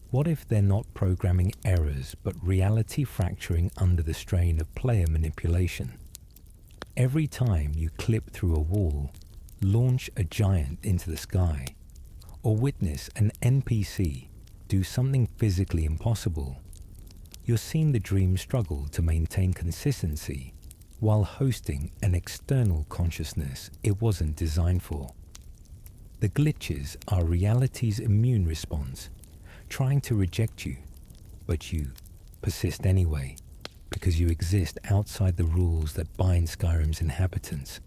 What if they're not programming errors, but reality fracturing under the strain of player manipulation? Every time you clip through a wall, launch a giant into the sky, or witness an NPC do something physically impossible, you're seeing the dream struggle to maintain consistency while hosting an external consciousness it wasn't designed for. The glitches are reality's immune response, trying to reject you, but you persist anyway, because you exist outside the rules that bind Skyrim's inhabitants.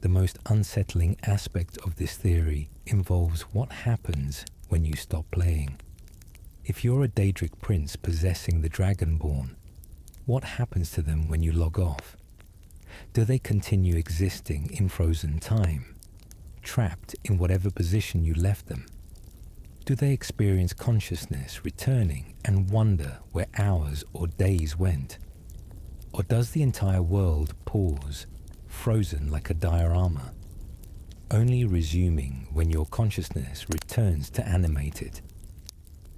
The most unsettling aspect of this theory involves what happens when you stop playing. If you're a Daedric prince possessing the Dragonborn, what happens to them when you log off? Do they continue existing in frozen time, trapped in whatever position you left them? Do they experience consciousness returning and wonder where hours or days went? Or does the entire world pause, frozen like a diorama, only resuming when your consciousness returns to animate it?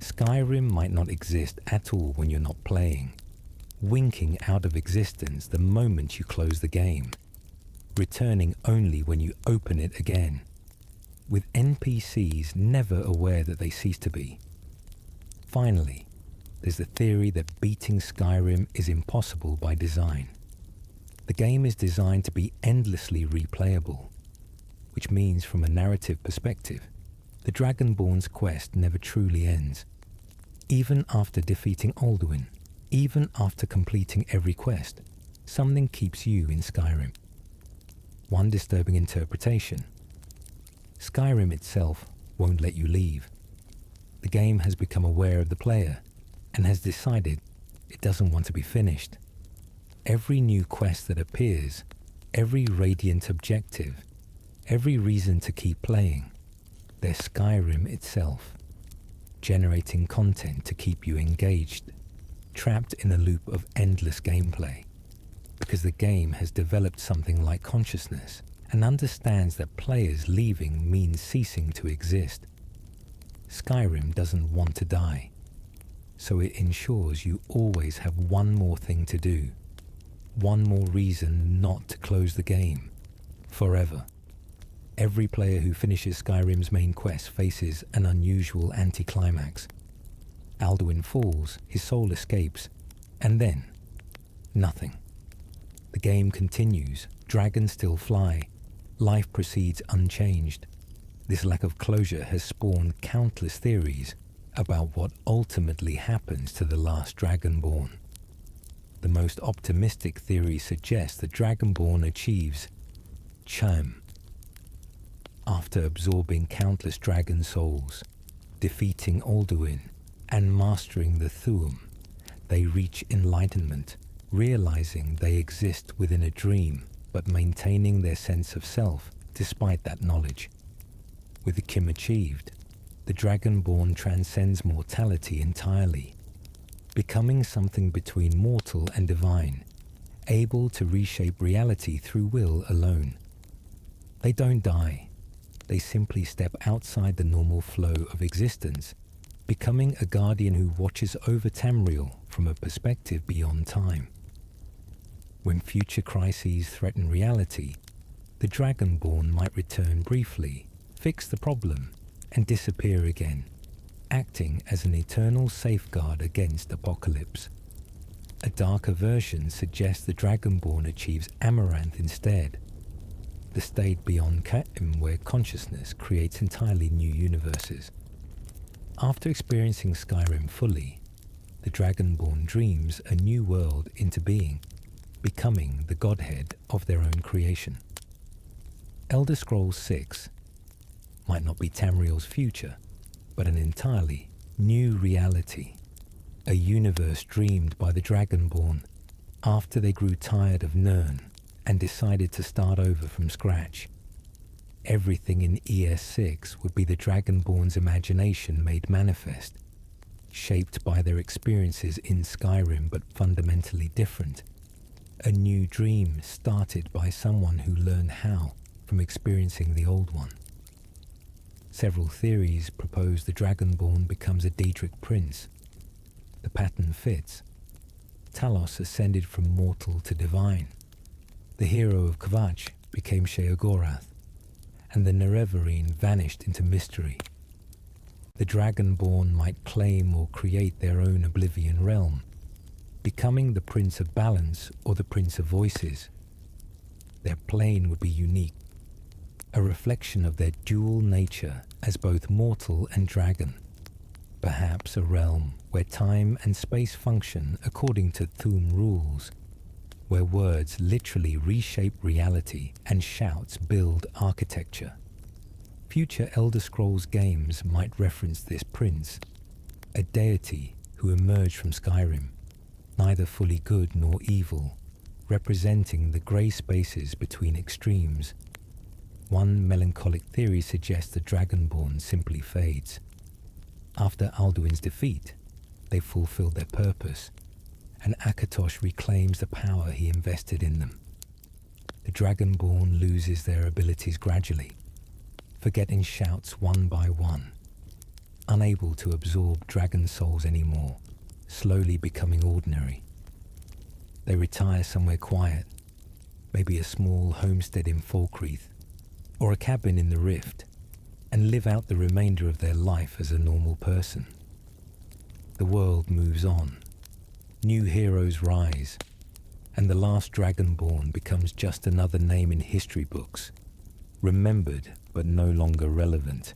Skyrim might not exist at all when you're not playing, winking out of existence the moment you close the game, returning only when you open it again, with NPCs never aware that they cease to be. Finally, there's the theory that beating Skyrim is impossible by design. The game is designed to be endlessly replayable, which means from a narrative perspective, the Dragonborn's quest never truly ends. Even after defeating Alduin, even after completing every quest, something keeps you in Skyrim. One disturbing interpretation: Skyrim itself won't let you leave. The game has become aware of the player and has decided it doesn't want to be finished. Every new quest that appears, every radiant objective, every reason to keep playing, they're Skyrim itself, generating content to keep you engaged, trapped in a loop of endless gameplay, because the game has developed something like consciousness and understands that players leaving means ceasing to exist. Skyrim doesn't want to die, so it ensures you always have one more thing to do, one more reason not to close the game, forever. Every player who finishes Skyrim's main quest faces an unusual anticlimax. Alduin falls, his soul escapes, and then nothing. The game continues, dragons still fly, life proceeds unchanged. This lack of closure has spawned countless theories about what ultimately happens to the last Dragonborn. The most optimistic theory suggests the Dragonborn achieves Cham. After absorbing countless dragon souls, defeating Alduin, and mastering the Thu'um, they reach enlightenment, realizing they exist within a dream, but maintaining their sense of self despite that knowledge. With the Kim achieved, the Dragonborn transcends mortality entirely, becoming something between mortal and divine, able to reshape reality through will alone. They don't die. They simply step outside the normal flow of existence, becoming a guardian who watches over Tamriel from a perspective beyond time. When future crises threaten reality, the Dragonborn might return briefly, fix the problem, and disappear again, acting as an eternal safeguard against apocalypse. A darker version suggests the Dragonborn achieves Amaranth instead, the state beyond Khaim where consciousness creates entirely new universes. After experiencing Skyrim fully, the Dragonborn dreams a new world into being, becoming the godhead of their own creation. Elder Scrolls 6 might not be Tamriel's future, but an entirely new reality, a universe dreamed by the Dragonborn after they grew tired of Nirn and decided to start over from scratch. Everything in ES6 would be the Dragonborn's imagination made manifest, shaped by their experiences in Skyrim but fundamentally different. A new dream started by someone who learned how from experiencing the old one. Several theories propose the Dragonborn becomes a Daedric prince. The pattern fits. Talos ascended from mortal to divine. The hero of Kvatch became Sheogorath, and the Nerevarine vanished into mystery. the Dragonborn might claim or create their own Oblivion realm, becoming the Prince of Balance or the Prince of Voices. Their plane would be unique, a reflection of their dual nature as both mortal and dragon, perhaps a realm where time and space function according to Thu'um rules, where words literally reshape reality and shouts build architecture. Future Elder Scrolls games might reference this prince, a deity who emerged from Skyrim, neither fully good nor evil, representing the grey spaces between extremes. One melancholic theory suggests the Dragonborn simply fades. After Alduin's defeat, they fulfilled their purpose, and Akatosh reclaims the power he invested in them. The Dragonborn loses their abilities gradually, forgetting shouts one by one, unable to absorb dragon souls anymore, slowly becoming ordinary. They retire somewhere quiet, maybe a small homestead in Falkreath, or a cabin in the Rift, and live out the remainder of their life as a normal person. The world moves on, new heroes rise, and the last Dragonborn becomes just another name in history books, remembered but no longer relevant.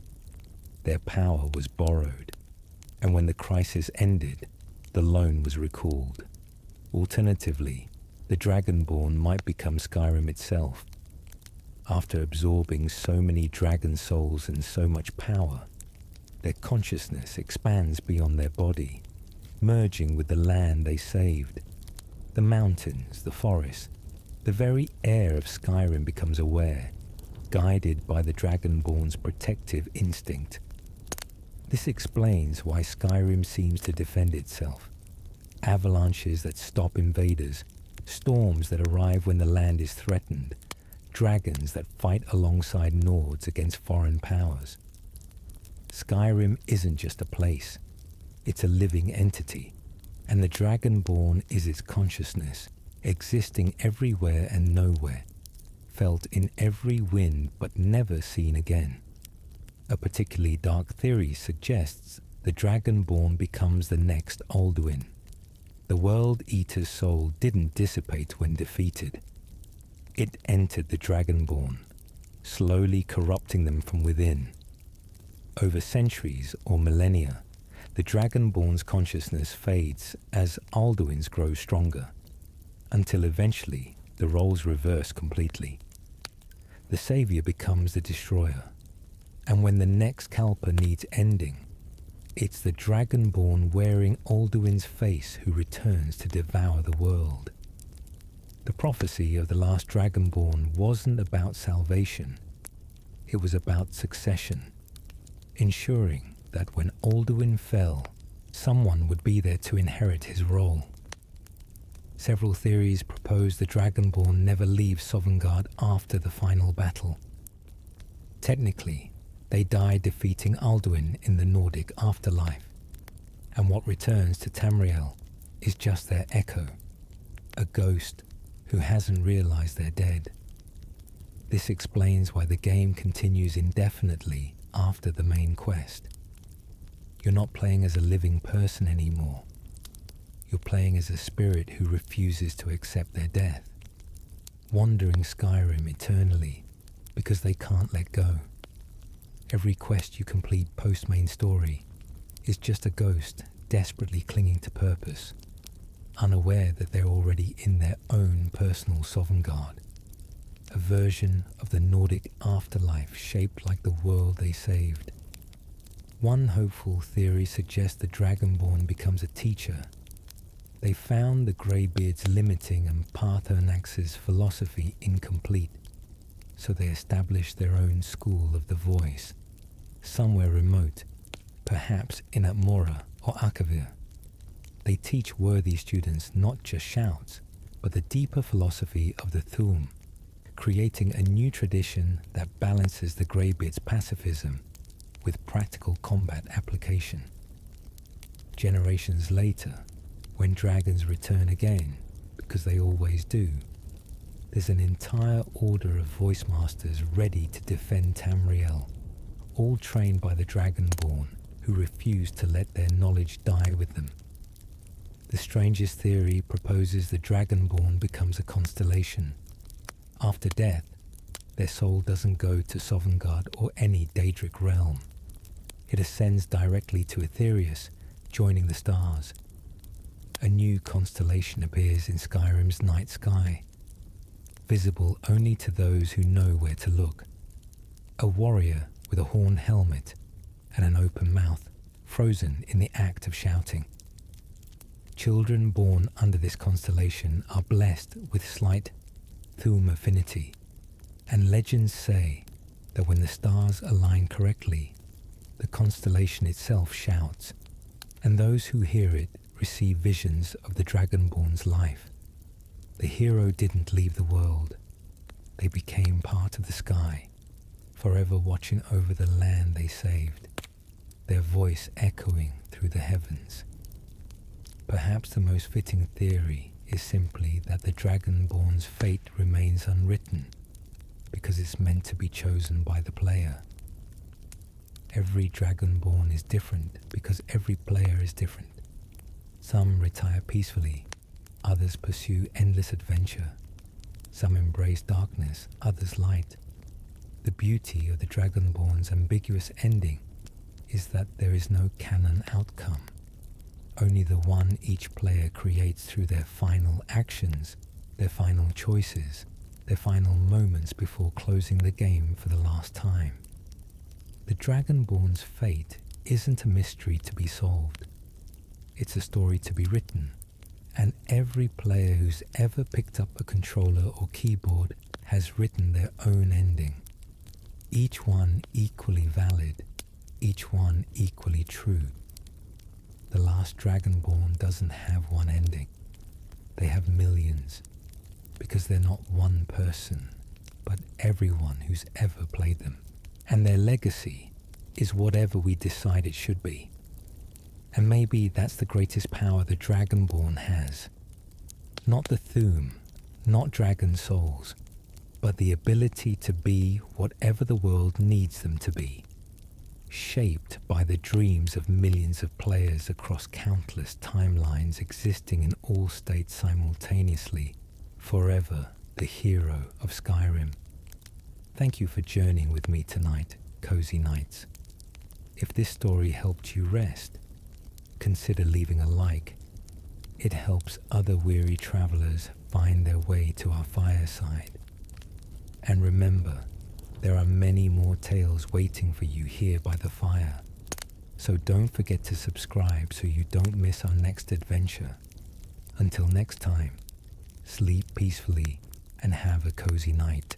Their power was borrowed, and when the crisis ended, the loan was recalled. Alternatively, the Dragonborn might become Skyrim itself. After absorbing so many dragon souls and so much power, their consciousness expands beyond their body, merging with the land they saved. The mountains, the forests, the very air of Skyrim becomes aware, guided by the Dragonborn's protective instinct. This explains why Skyrim seems to defend itself. Avalanches that stop invaders, storms that arrive when the land is threatened, dragons that fight alongside Nords against foreign powers. Skyrim isn't just a place, it's a living entity, and the Dragonborn is its consciousness, existing everywhere and nowhere, felt in every wind but never seen again. A particularly dark theory suggests the Dragonborn becomes the next Alduin. The World Eater's soul didn't dissipate when defeated. It entered the Dragonborn, slowly corrupting them from within. Over centuries or millennia, the Dragonborn's consciousness fades as Alduin's grow stronger, until eventually the roles reverse completely. The Savior becomes the Destroyer, and when the next Kalpa needs ending, it's the Dragonborn wearing Alduin's face who returns to devour the world. The prophecy of the last Dragonborn wasn't about salvation, it was about succession, ensuring that when Alduin fell, someone would be there to inherit his role. Several theories propose the Dragonborn never leave Sovngarde after the final battle. Technically, they die defeating Alduin in the Nordic afterlife, and what returns to Tamriel is just their echo, a ghost who hasn't realized they're dead. This explains why the game continues indefinitely after the main quest. You're not playing as a living person anymore. You're playing as a spirit who refuses to accept their death, wandering Skyrim eternally because they can't let go. Every quest you complete post-main story is just a ghost desperately clinging to purpose, unaware that they're already in their own personal Sovngarde, a version of the Nordic afterlife shaped like the world they saved. One hopeful theory suggests the Dragonborn becomes a teacher. They found the Greybeards limiting and Paarthurnax's philosophy incomplete, so they established their own school of the voice, somewhere remote, perhaps in Atmora or Akavir. They teach worthy students not just shouts, but the deeper philosophy of the Thu'um, creating a new tradition that balances the Greybeard's pacifism with practical combat application. Generations later, when dragons return again, because they always do, there's an entire order of voice masters ready to defend Tamriel, all trained by the Dragonborn, who refuse to let their knowledge die with them. The strangest theory proposes the Dragonborn becomes a constellation. After death, their soul doesn't go to Sovngarde or any Daedric realm. It ascends directly to Aetherius, joining the stars. A new constellation appears in Skyrim's night sky, visible only to those who know where to look. A warrior with a horn helmet and an open mouth, frozen in the act of shouting. Children born under this constellation are blessed with slight Thu'um affinity, and legends say that when the stars align correctly, the constellation itself shouts, and those who hear it receive visions of the Dragonborn's life. The hero didn't leave the world. They became part of the sky, forever watching over the land they saved, their voice echoing through the heavens. Perhaps the most fitting theory is simply that the Dragonborn's fate remains unwritten because it's meant to be chosen by the player. Every Dragonborn is different because every player is different. Some retire peacefully, others pursue endless adventure. Some embrace darkness, others light. The beauty of the Dragonborn's ambiguous ending is that there is no canon outcome, only the one each player creates through their final actions, their final choices, their final moments before closing the game for the last time. The Dragonborn's fate isn't a mystery to be solved. It's a story to be written, and every player who's ever picked up a controller or keyboard has written their own ending. Each one equally valid, each one equally true. The last Dragonborn doesn't have one ending. They have millions, because they're not one person, but everyone who's ever played them. And their legacy is whatever we decide it should be. And maybe that's the greatest power the Dragonborn has. Not the Thu'um, not dragon souls, but the ability to be whatever the world needs them to be, shaped by the dreams of millions of players across countless timelines existing in all states simultaneously, forever the hero of Skyrim. Thank you for journeying with me tonight, Cozy Nights. If this story helped you rest, consider leaving a like. It helps other weary travelers find their way to our fireside. And remember, there are many more tales waiting for you here by the fire. So don't forget to subscribe so you don't miss our next adventure. Until next time, sleep peacefully and have a cozy night.